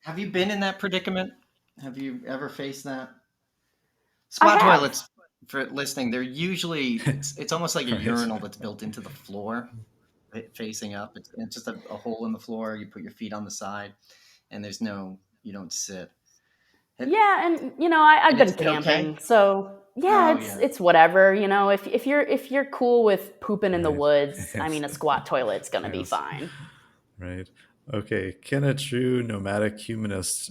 Have you been in that predicament? Have you ever faced that? I Squat have. toilets, for listening, they're usually, it's almost like a Right. urinal that's built into the floor, facing up. It's just a hole in the floor. You put your feet on the side, and you don't sit. Yeah, and I've And been it's been okay? camping, so yeah, Oh, it's yeah. it's whatever. If you're cool with pooping in the Right. woods, I Yes. mean, a squat toilet's gonna be Yes. fine. Right. Okay. Can a true nomadic humanist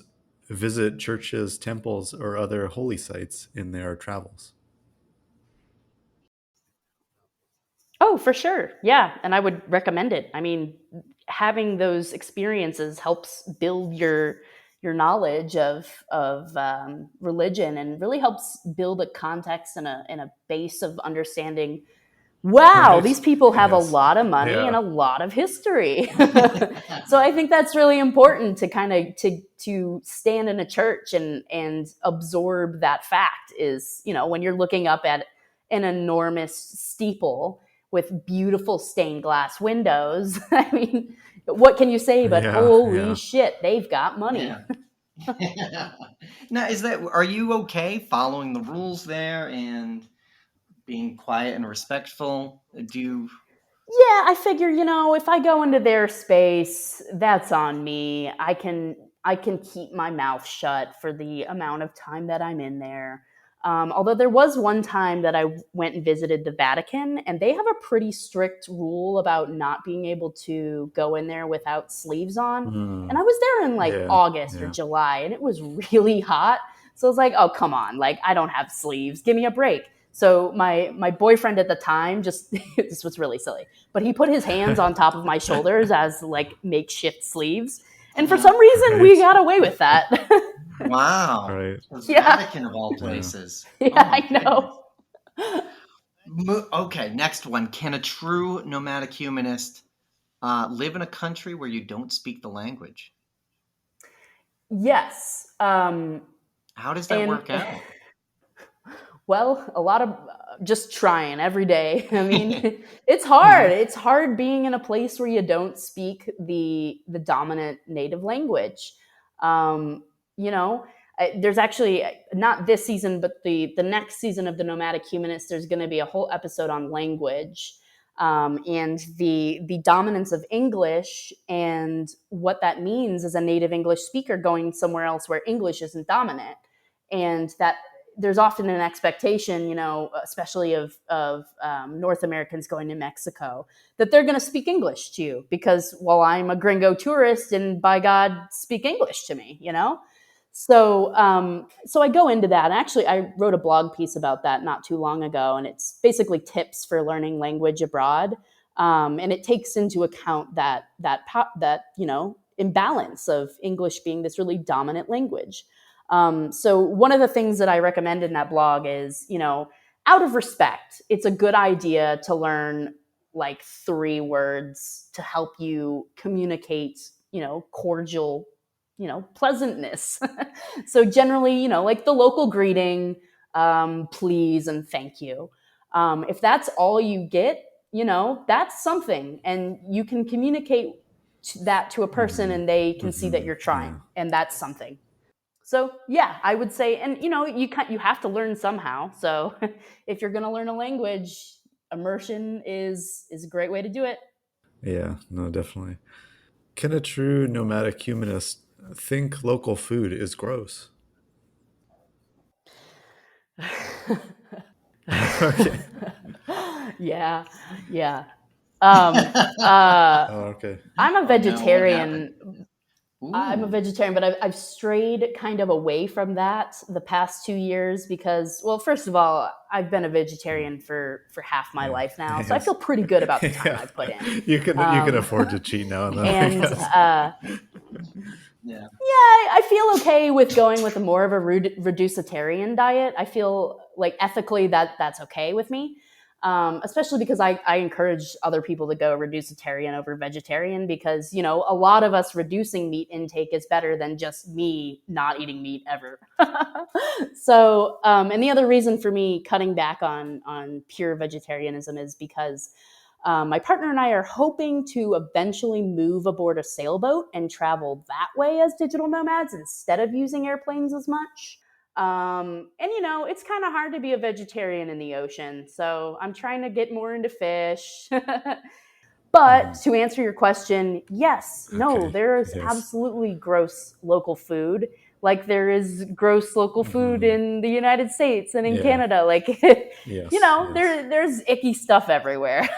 visit churches, temples, or other holy sites in their travels? Oh, for sure. Yeah, and I would recommend it. I mean, having those experiences helps build your knowledge of religion, and really helps build a context and a base of understanding. Wow, Right. these people have a Yes. lot of money and Yeah. a lot of history. So I think that's really important to kind of to stand in a church and absorb that fact. Is when you're looking up at an enormous steeple with beautiful stained glass windows. I mean, what can you say but Yeah. holy Yeah. shit, they've got money. Yeah. Now, are you okay following the rules there and being quiet and respectful? Do you? Yeah, I figure, if I go into their space, that's on me. I can keep my mouth shut for the amount of time that I'm in there. Although there was one time that I went and visited the Vatican, and they have a pretty strict rule about not being able to go in there without sleeves on. And Mm. I was there in like Yeah. August or Yeah. July, and it was really hot. So I was like, oh, come on. Like, I don't have sleeves. Give me a break. So my boyfriend at the time, just this was really silly, but he put his hands on top of my shoulders as like makeshift sleeves. And for some reason, we Right. got away with that. Wow, Right. the Yeah. Vatican of all Yeah. places. Yeah, Oh my I goodness. know. Okay, next one. Can a true nomadic humanist live in a country where you don't speak the language? Yes. How does that And work out? well, a lot of just trying every day. I mean, it's hard. It's hard being in a place where you don't speak the dominant native language. Um, you know, there's actually not this season, but the next season of the Nomadic Humanist. There's going to be a whole episode on language. And the dominance of English and what that means as a native English speaker going somewhere else where English isn't dominant, and that there's often an expectation, especially of North Americans going to Mexico, that they're going to speak English to you because, well, I'm a gringo tourist, and by God, speak English to me. So I go into that. And actually, I wrote a blog piece about that not too long ago, and it's basically tips for learning language abroad. And it takes into account that imbalance of English being this really dominant language. So one of the things that I recommend in that blog is, out of respect, it's a good idea to learn like 3 words to help you communicate, cordial, pleasantness. So generally, like the local greeting, please and thank you. If that's all you get, that's something, and you can communicate that to a person, Hmm. and they can see that Hmm. you're Yeah. trying, and that's something. So yeah, I would say, and you have to learn somehow. So if you're going to learn a language, immersion is a great way to do it. Yeah. No, definitely. Can a true nomadic humanist think local food is gross? Okay. Yeah, yeah. Um, uh, Oh, okay. I'm a Oh no, what happened? vegetarian. I'm a Ooh. vegetarian, but I've strayed kind of away from that the past 2 years because, well, first of all, I've been a vegetarian for half my Yeah. life now, so I Yes. feel pretty good about the time Yeah. I've put in. You can Um, afford to cheat now and then, I and guess. Yeah. I feel okay with going with a more of a reducitarian diet. I feel like ethically that's okay with me. Especially because I encourage other people to go reducitarian over vegetarian because, a lot of us reducing meat intake is better than just me not eating meat ever. So, and the other reason for me cutting back on pure vegetarianism is because my partner and I are hoping to eventually move aboard a sailboat and travel that way as digital nomads instead of using airplanes as much. And it's kind of hard to be a vegetarian in the ocean. So I'm trying to get more into fish. But to answer your question, yes, no, Okay. there is Yes. absolutely gross local food. Like there is gross local food in the United States and in Yeah. Canada. Like, Yes. Yes. there's icky stuff everywhere.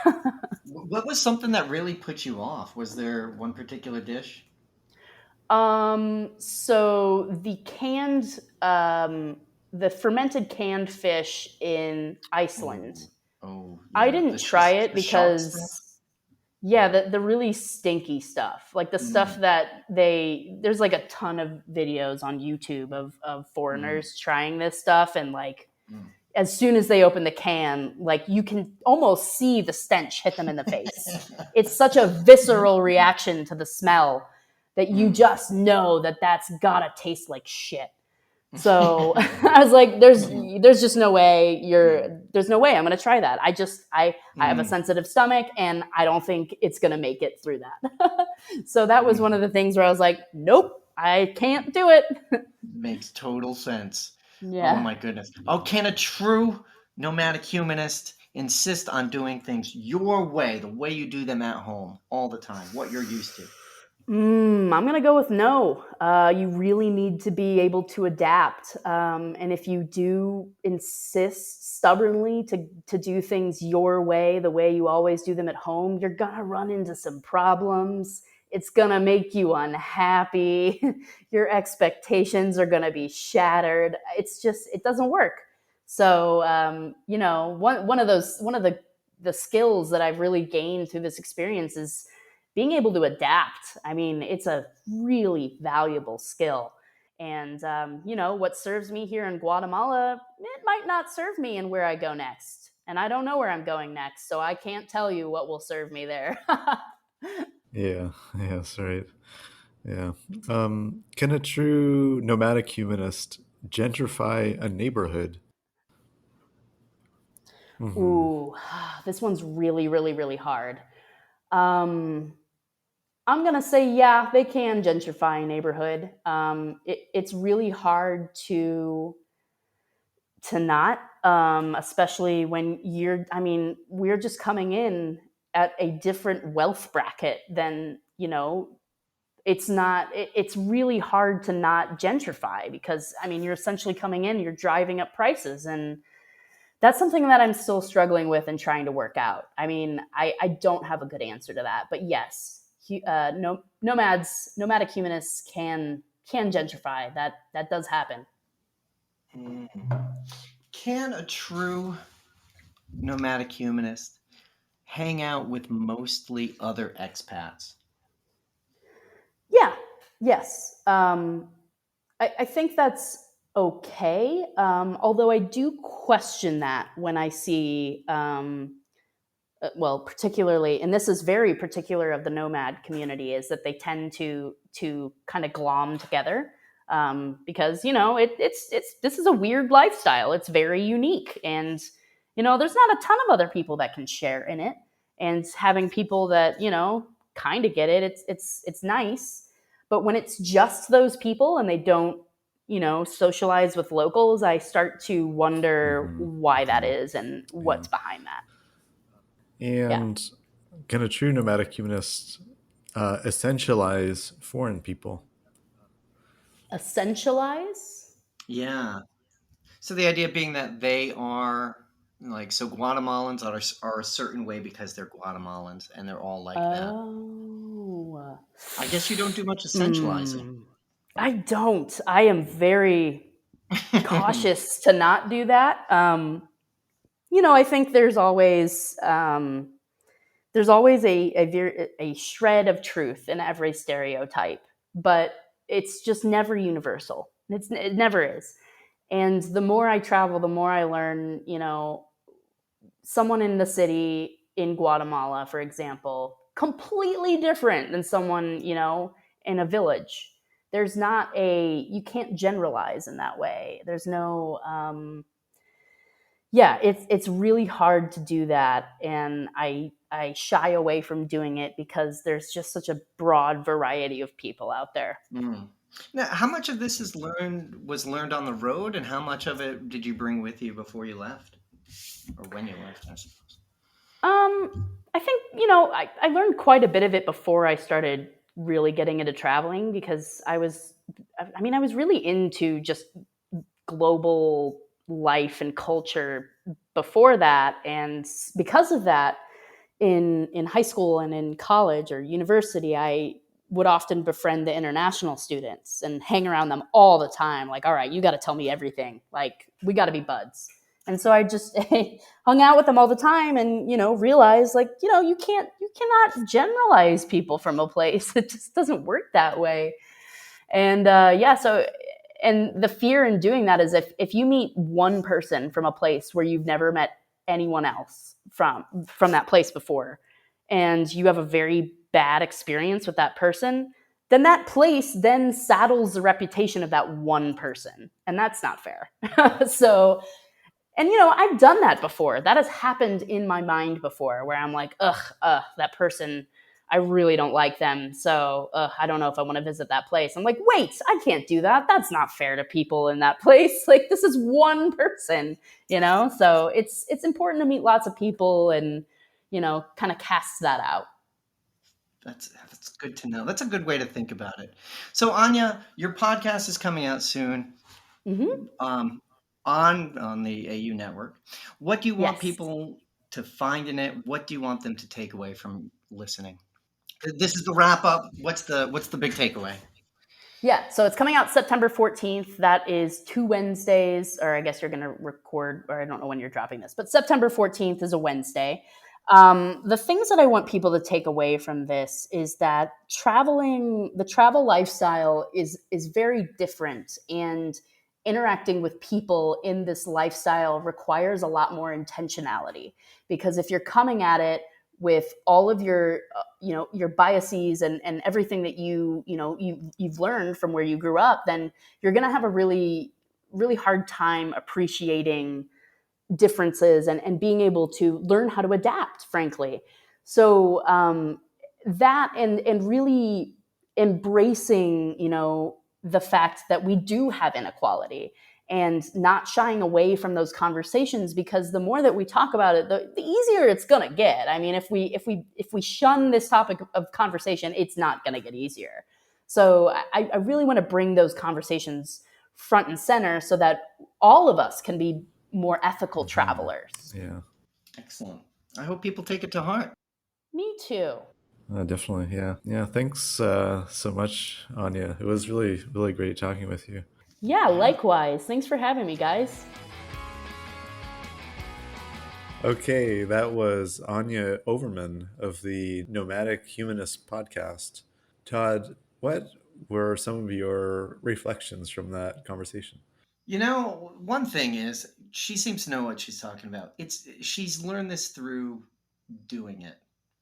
What was something that really put you off? Was there one particular dish? So the fermented canned fish in Iceland. Oh, oh I yeah, didn't try it the shark stuff. because, yeah, the really stinky stuff, like the stuff Mm, that there's like a ton of videos on YouTube of mm, foreigners trying this stuff. And like, mm. as soon as they open the can, like you can almost see the stench hit them in the face. It's such a visceral reaction to the smell that you Mm. just know that that's gotta taste like shit. So I was like, there's just no way there's no way I'm gonna try that. I have a Mm, sensitive stomach and I don't think it's gonna make it through that. So that was one mm. of the things where I was like, nope, I can't do it. Makes total sense. Oh Yeah. my goodness. Oh, can a true nomadic humanist insist on doing things your way, the way you do them at home, all the time, what you're used to? I'm going to go with no. You really need to be able to adapt. And if you do insist stubbornly to do things your way, the way you always do them at home, you're going to run into some problems. It's going to make you unhappy. Your expectations are going to be shattered. It doesn't work. So, one of the skills that I've really gained through this experience is being able to adapt. I mean, it's a really valuable skill. And, what serves me here in Guatemala, it might not serve me in where I go next. And I don't know where I'm going next. So I can't tell you what will serve me there. Yeah. Yes. Right. Yeah. Can a true nomadic humanist gentrify a neighborhood? Hmm. Ooh, this one's really, really, really hard. Um, I'm gonna say, yeah, they can gentrify a neighborhood. It's really hard to not, especially when we're just coming in at a different wealth bracket than, it's really hard to not gentrify because, you're essentially coming in, you're driving up prices. And that's something that I'm still struggling with and trying to work out. I don't have a good answer to that, but yes, no, nomadic humanists can gentrify. That does happen. Mm. Can a true nomadic humanist hang out with mostly other expats? Yeah. Yes. I think that's okay. Although I do question that when I see, well, particularly, and this is very particular of the nomad community, is that they tend to kind of glom together, because it's this is a weird lifestyle. It's very unique, and there's not a ton of other people that can share in it. And having people that kind of get it, it's nice. But when it's just those people and they don't socialize with locals, I start to wonder Hmm. why that Hmm. is and Yeah. what's behind that. Yeah. And can a true nomadic humanist essentialize foreign people? Essentialize? Yeah. So the idea being that they are like, so Guatemalans are a certain way because they're Guatemalans and they're all like that. Oh. I guess you don't do much essentializing. Hmm. I don't. I am very cautious to not do that. I think there's always a shred of truth in every stereotype, but it's just never universal. It never is. And the more I travel, the more I learn, someone in the city in Guatemala, for example, completely different than someone, in a village. There's not you can't generalize in that way. There's no, yeah, it's really hard to do that. And I shy away from doing it because there's just such a broad variety of people out there. Mm. Now, how much of this was learned on the road, and how much of it did you bring with you before you left, or when you left, I suppose? I think, I learned quite a bit of it before I started really getting into traveling, because I was really into just global life and culture before that. And because of that, in high school and in college or university, I would often befriend the international students and hang around them all the time. Like, all right, you got to tell me everything. Like, we got to be buds. And so I just hung out with them all the time, and realized, like, you cannot generalize people from a place. It just doesn't work that way. And yeah, so, and the fear in doing that is, if you meet one person from a place where you've never met anyone else from that place before, and you have a very bad experience with that person, then that place then saddles the reputation of that one person, and that's not fair. So, and I've done that before. That has happened in my mind before, where I'm like, that person, I really don't like them. So I don't know if I want to visit that place. I'm like, wait, I can't do that. That's not fair to people in that place. Like, this is one person, So it's important to meet lots of people and kind of cast that out. That's good to know. That's a good way to think about it. So, Anya, your podcast is coming out soon. Mm-hmm. On the AU network. What do you want Yes. people to find in it? What do you want them to take away from listening? This is the wrap up. What's the big takeaway? Yeah, so it's coming out September 14th. That is 2 Wednesdays, or I guess you're going to record, or I don't know when you're dropping this, but September 14th is a Wednesday. The things that I want people to take away from this is that the travel lifestyle is very different, and interacting with people in this lifestyle requires a lot more intentionality. Because if you're coming at it with all of your your biases and everything that you've learned from where you grew up, then you're going to have a really hard time appreciating differences and being able to learn how to adapt, frankly. So that and really embracing the fact that we do have inequality, and not shying away from those conversations, because the more that we talk about it, the easier it's going to get. I mean, if we shun this topic of conversation, it's not going to get easier. So I really want to bring those conversations front and center, so that all of us can be more ethical travelers. Yeah. Excellent. I hope people take it to heart. Me too. Definitely. Yeah. Yeah. Thanks so much, Anya. It was really, really great talking with you. Yeah, likewise. Thanks for having me, guys. Okay, that was Anya Overmann of the Nomadic Humanist podcast. Todd, what were some of your reflections from that conversation? One thing is she seems to know what she's talking about. She's learned this through doing it,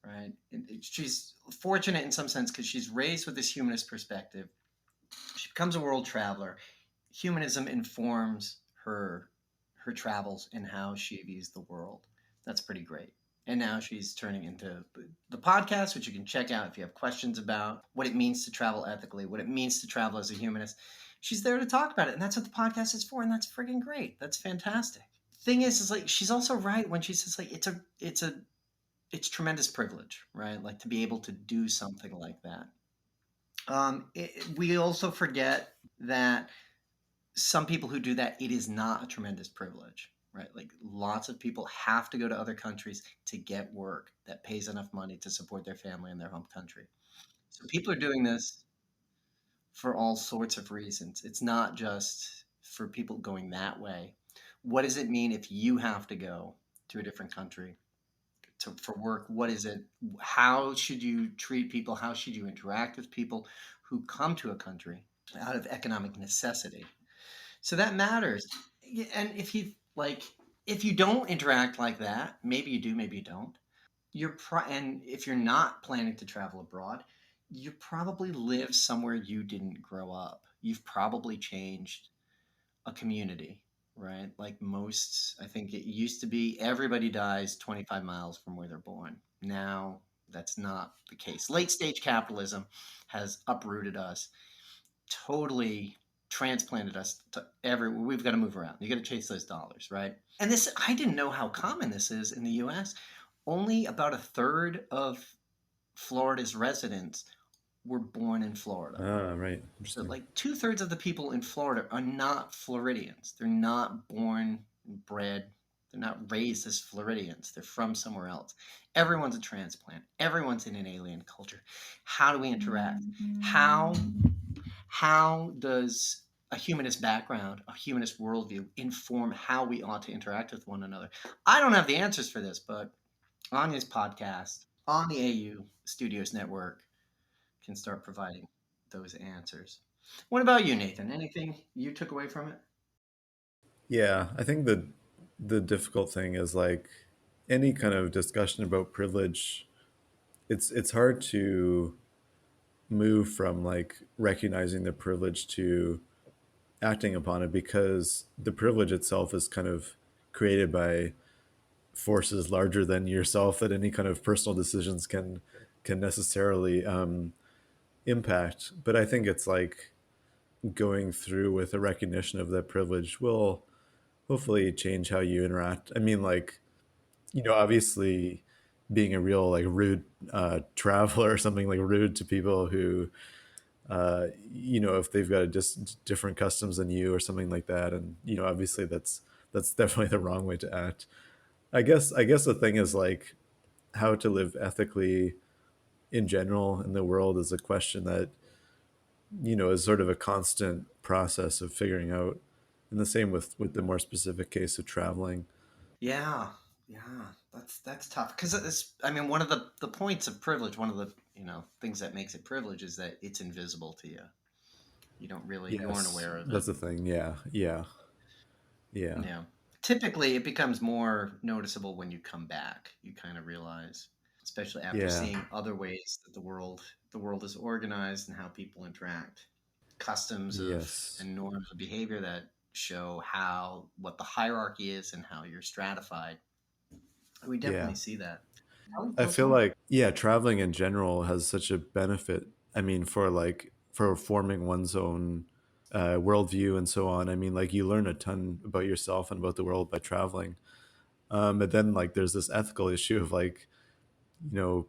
right? She's fortunate in some sense because she's raised with this humanist perspective. She becomes a world traveler. Humanism informs her travels and how she views the world. That's pretty great. And now she's turning into the podcast, which you can check out if you have questions about what it means to travel ethically, what it means to travel as a humanist. She's there to talk about it, and that's what the podcast is for, and that's friggin' great. That's fantastic. Thing is like she's also right when she says like it's tremendous privilege, right? Like to be able to do something like that. We also forget that some people who do that, it is not a tremendous privilege, right? Like lots of people have to go to other countries to get work that pays enough money to support their family in their home country. So people are doing this for all sorts of reasons. It's not just for people going that way. What does it mean if you have to go to a different country for work? What is it? How should you treat people? How should you interact with people who come to a country out of economic necessity? So that matters. And if you like, If you don't interact like that, maybe you do, maybe you don't. And if you're not planning to travel abroad, you probably live somewhere you didn't grow up. You've probably changed a community, right? Like most, I think it used to be everybody dies 25 miles from where they're born. Now that's not the case. Late stage capitalism has uprooted us, totally transplanted us to everywhere. We've got to move around. You got to chase those dollars, right? And this, I didn't know how common this is in the US. Only about a third of Florida's residents were born in Florida. Ah, right. So, Interesting. like 2/3 of the people in Florida are not Floridians. They're not born and bred. They're not raised as Floridians. They're from somewhere else. Everyone's a transplant. Everyone's in an alien culture. How do we interact? How how does a humanist background, a humanist worldview inform how we ought to interact with one another? I don't have the answers for this, but Anya's podcast on the AU Studios Network can start providing those answers. What about you, Nathan? Anything you took away from it? Yeah, I think the difficult thing is like any kind of discussion about privilege, it's hard to move from like recognizing the privilege to acting upon it because the privilege itself is kind of created by forces larger than yourself that any kind of personal decisions can necessarily impact. But I think it's like going through with a recognition of that privilege will hopefully change how you interact. I mean, like, obviously being a real like rude traveler or something, like rude to people who if they've got a just different customs than you or something like that, and obviously that's definitely the wrong way to act. I guess the thing is like how to live ethically in general in the world is a question that is sort of a constant process of figuring out, and the same with the more specific case of traveling. Yeah, yeah, that's tough because it's. I mean, one of the points of privilege, one of the things that makes it privilege is that it's invisible to you. You aren't Yes, aware of it. that's the thing. Yeah, yeah, yeah, Yeah. Typically, it becomes more noticeable when you come back. You kind of realize, especially after yeah, seeing other ways that the world is organized and how people interact, customs of yes, and norms of behavior that show what the hierarchy is and how you're stratified. We yeah. definitely see that. How we I go, feel sorry? like, yeah, traveling in general has such a benefit. I mean, for forming one's own worldview and so on. I mean, like you learn a ton about yourself and about the world by traveling. But then like there's this ethical issue of like, you know,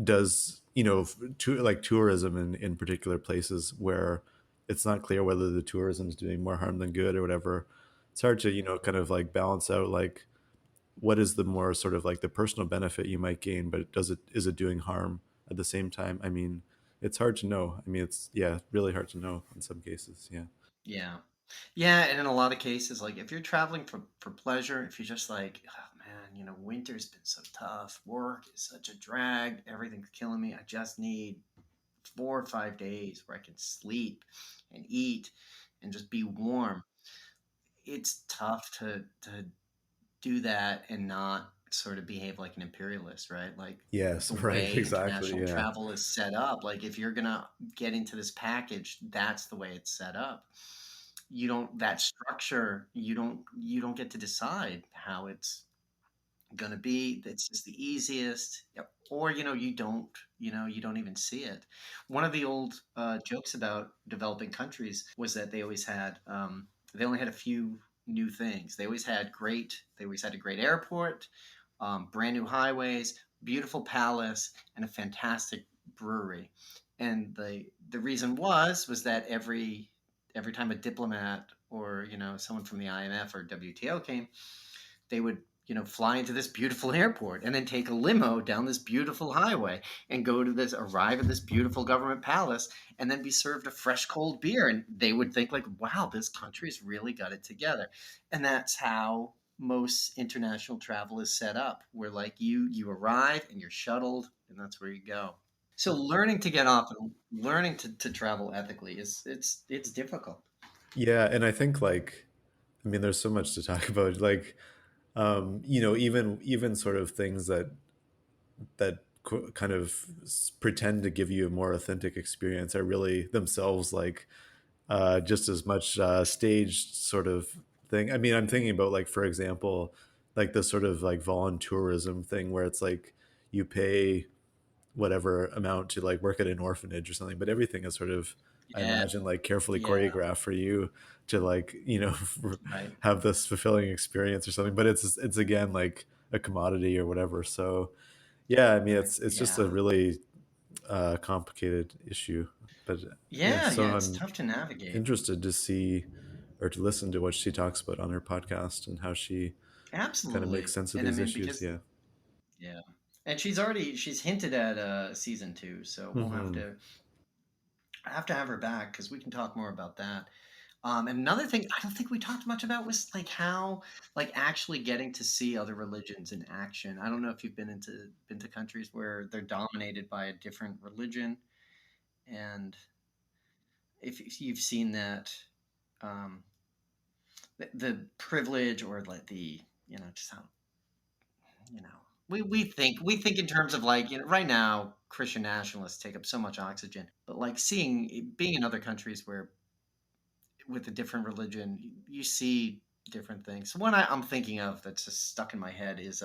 does like tourism in particular places where it's not clear whether the tourism is doing more harm than good or whatever. It's hard to kind of like balance out like what is the more sort of like the personal benefit you might gain, but is it doing harm at the same time? I mean, it's hard to know. I mean, it's yeah, really hard to know in some cases. Yeah. Yeah. Yeah, and in a lot of cases, like if you're traveling for pleasure, if you're just like, oh man, winter's been so tough, work is such a drag, everything's killing me. I just need 4 or 5 days where I can sleep and eat and just be warm. It's tough to do that and not sort of behave like an imperialist, right? Like Yes. the Right. way Exactly. international Yeah. travel is set up, like if you're gonna get into this package, that's the way it's set up. You don't that structure, you don't get to decide how it's going to be. It's just the easiest. Yep. Or you don't even see it. One of the old jokes about developing countries was that they only had a few new things. They always had a great airport, brand new highways, beautiful palace, and a fantastic brewery. And the reason was that every time a diplomat or someone from the IMF or WTO came, they would fly into this beautiful airport and then take a limo down this beautiful highway and arrive at this beautiful government palace and then be served a fresh cold beer, and they would think like, wow, this country's really got it together. And that's how most international travel is set up, where like you arrive and you're shuttled and that's where you go. So learning to get off and learning to travel ethically is it's difficult. Yeah, and I think like I mean, there's so much to talk about. Like, even sort of things that kind of pretend to give you a more authentic experience are really themselves like just as much staged sort of thing. I mean, I'm thinking about, like, for example, like the sort of like voluntourism thing where it's like you pay whatever amount to like work at an orphanage or something, but everything is sort of, I Yeah, imagine, like carefully yeah, choreographed for you to like, right. have this fulfilling experience or something. But it's again like a commodity or whatever. So yeah, I mean, Right. it's just a Yeah. really complicated issue. But yeah, Yeah, so yeah, it's I'm tough to navigate. interested to see or to listen to what she talks about on her podcast and how she kind of makes Absolutely. sense of And I these mean, issues. because Yeah. yeah. And she's hinted at season 2, so we'll Hmm. have to have her back because we can talk more about that. And another thing I don't think we talked much about was like how like actually getting to see other religions in action. I don't know if you've been to countries where they're dominated by a different religion, and if you've seen that, um, the privilege or like the just how you know we think in terms of like right now Christian nationalists take up so much oxygen, but like being in other countries where with a different religion you see different things. One I'm thinking of that's just stuck in my head is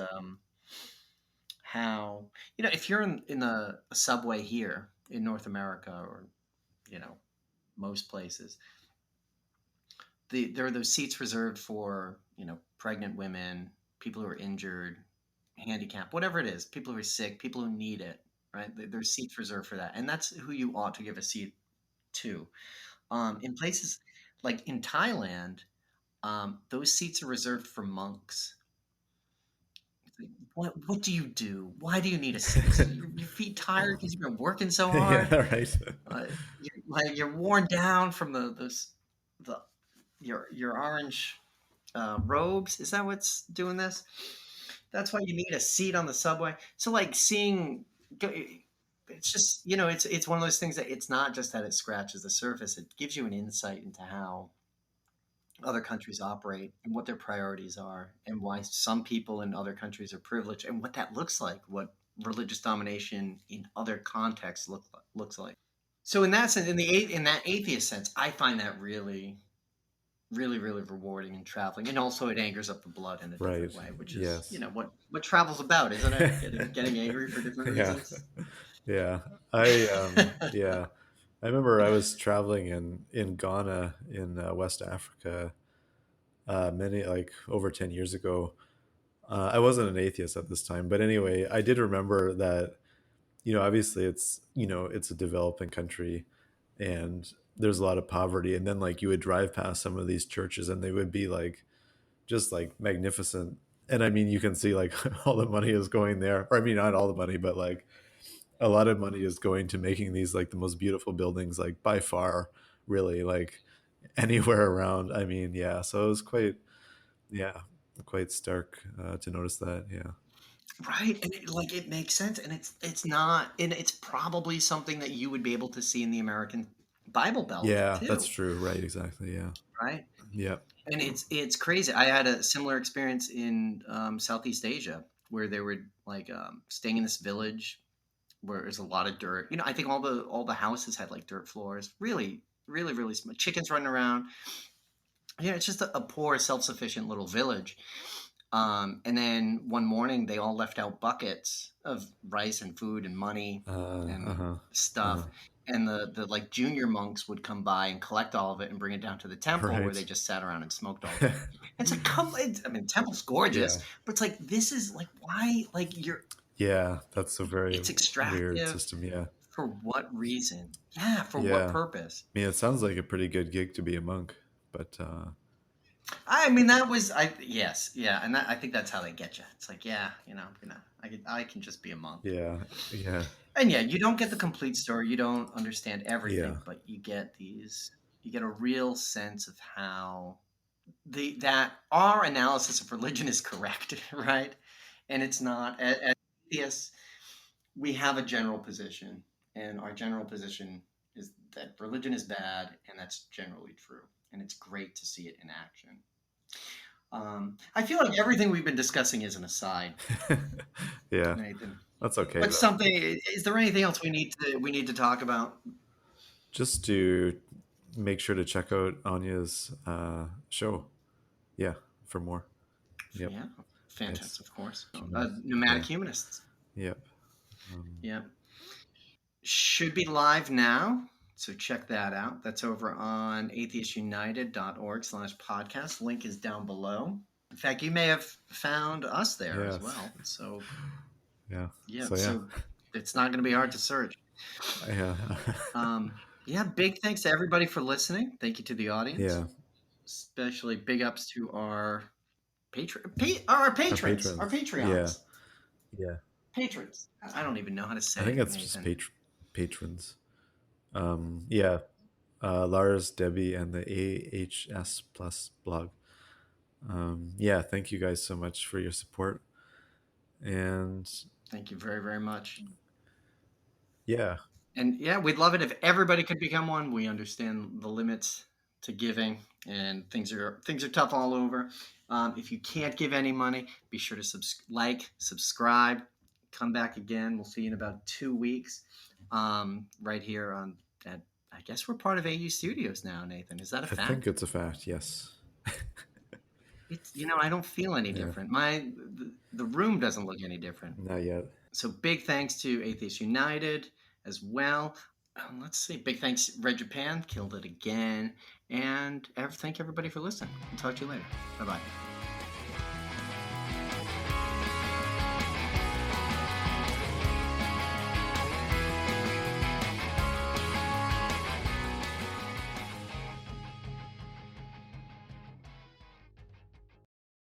how if you're in a subway here in North America or you know most places, there are those seats reserved for pregnant women, people who are injured, handicapped, whatever it is, people who are sick, people who need it, right? There's seats reserved for that, and that's who you ought to give a seat to. In places like in Thailand, those seats are reserved for monks. It's like, what do you do? Why do you need a seat? Is your feet tired because you've been working so hard? Yeah. Right. You're worn down from the your orange robes. Is that what's doing this? That's why you need a seat on the subway. So like it's just it's one of those things that it's not just that it scratches the surface. It gives you an insight into how other countries operate and what their priorities are and why some people in other countries are privileged and what that looks like, what religious domination in other contexts looks like. So in that sense, in that atheist sense, I find that really really really rewarding in traveling, and also it angers up the blood in a Right. different way, which is Yes. what travel's about, isn't it? Getting angry for different Yeah. reasons. Yeah. Yeah. I remember I was traveling in Ghana in West Africa many like over 10 years ago. I wasn't an atheist at this time, but anyway, I did remember that, obviously it's a developing country and there's a lot of poverty. And then like you would drive past some of these churches and they would be like just like magnificent. And I mean, you can see like all the money is going there, or I mean, not all the money, but like a lot of money is going to making these like the most beautiful buildings, like by far, really, like anywhere around. I mean, yeah. So it was yeah, quite stark to notice that. Yeah. Right, and it makes sense, and it's not, and it's probably something that you would be able to see in the American Bible Belt Yeah, that's too, true. Right. Exactly. Yeah. right? Yeah. And it's crazy. I had a similar experience in Southeast Asia where they were like staying in this village where there's a lot of dirt. I think all the houses had like dirt floors. Really, really, really small. Chickens running around. It's just a poor, self-sufficient little village. And then one morning, they all left out buckets of rice and food and money and Uh-huh. Uh-huh. stuff. And the like junior monks would come by and collect all of it and bring it down to the temple where they Right. just sat around and smoked all day. It's like, I mean, temple's gorgeous, Yeah. but it's like this is like why like Yeah. That's a very it's weird extractive system. Yeah. for what reason? Yeah, for what Yeah. purpose? I mean, it sounds like a pretty good gig to be a monk, but I mean, that was yes, yeah, and I think that's how they get you. It's like, yeah, I can just be a monk, yeah. Yeah. and yeah, you don't get the complete story, you don't understand Yeah. everything, but you get a real sense of how that our analysis of religion is correct, right? And it's not as atheists, we have a general position, and our general position is that religion is bad, and that's generally true, and it's great to see it in action. I feel like everything we've been discussing is an aside, Yeah, Nathan. that's okay But though. is there anything else we need to talk about? Just to make sure to check out Anya's show. Yeah, for more. Yep, Yeah, it's fantastic, of course. yeah, Nomadic Humanists. yep. Um, Yeah. Should be live now. So check that out. That's over on atheistunited.org/podcast. Link is down below. In fact, you may have found us there yeah, as well. So yeah. yeah, So yeah, so it's not going to be hard to search. yeah, Yeah, big thanks to everybody for listening. Thank you to the audience. yeah. Especially big ups to our Our patrons, our patrons. Yeah, Patreons, yeah. patrons. I don't even know how to I say think it, that's just Nathan. patrons. Yeah. Lars, Debbie, and the AHS Plus blog. Yeah, thank you guys so much for your support. And Thank you very, very much. yeah, And yeah, we'd love it if everybody could become one. We understand the limits to giving, and things are tough all over. If you can't give any money, be sure to subscribe, come back again. We'll see you in about 2 weeks, right here on that. I guess we're part of AU Studios now, Nathan. Is that a I think fact? it's a fact. Yes. It's I don't feel any Yeah, different. The room doesn't look any different. not yet. So big thanks to Atheist United as well. Let's see. Big thanks, Red Japan, killed it again. And thank everybody for listening. I'll talk to you later. Bye bye.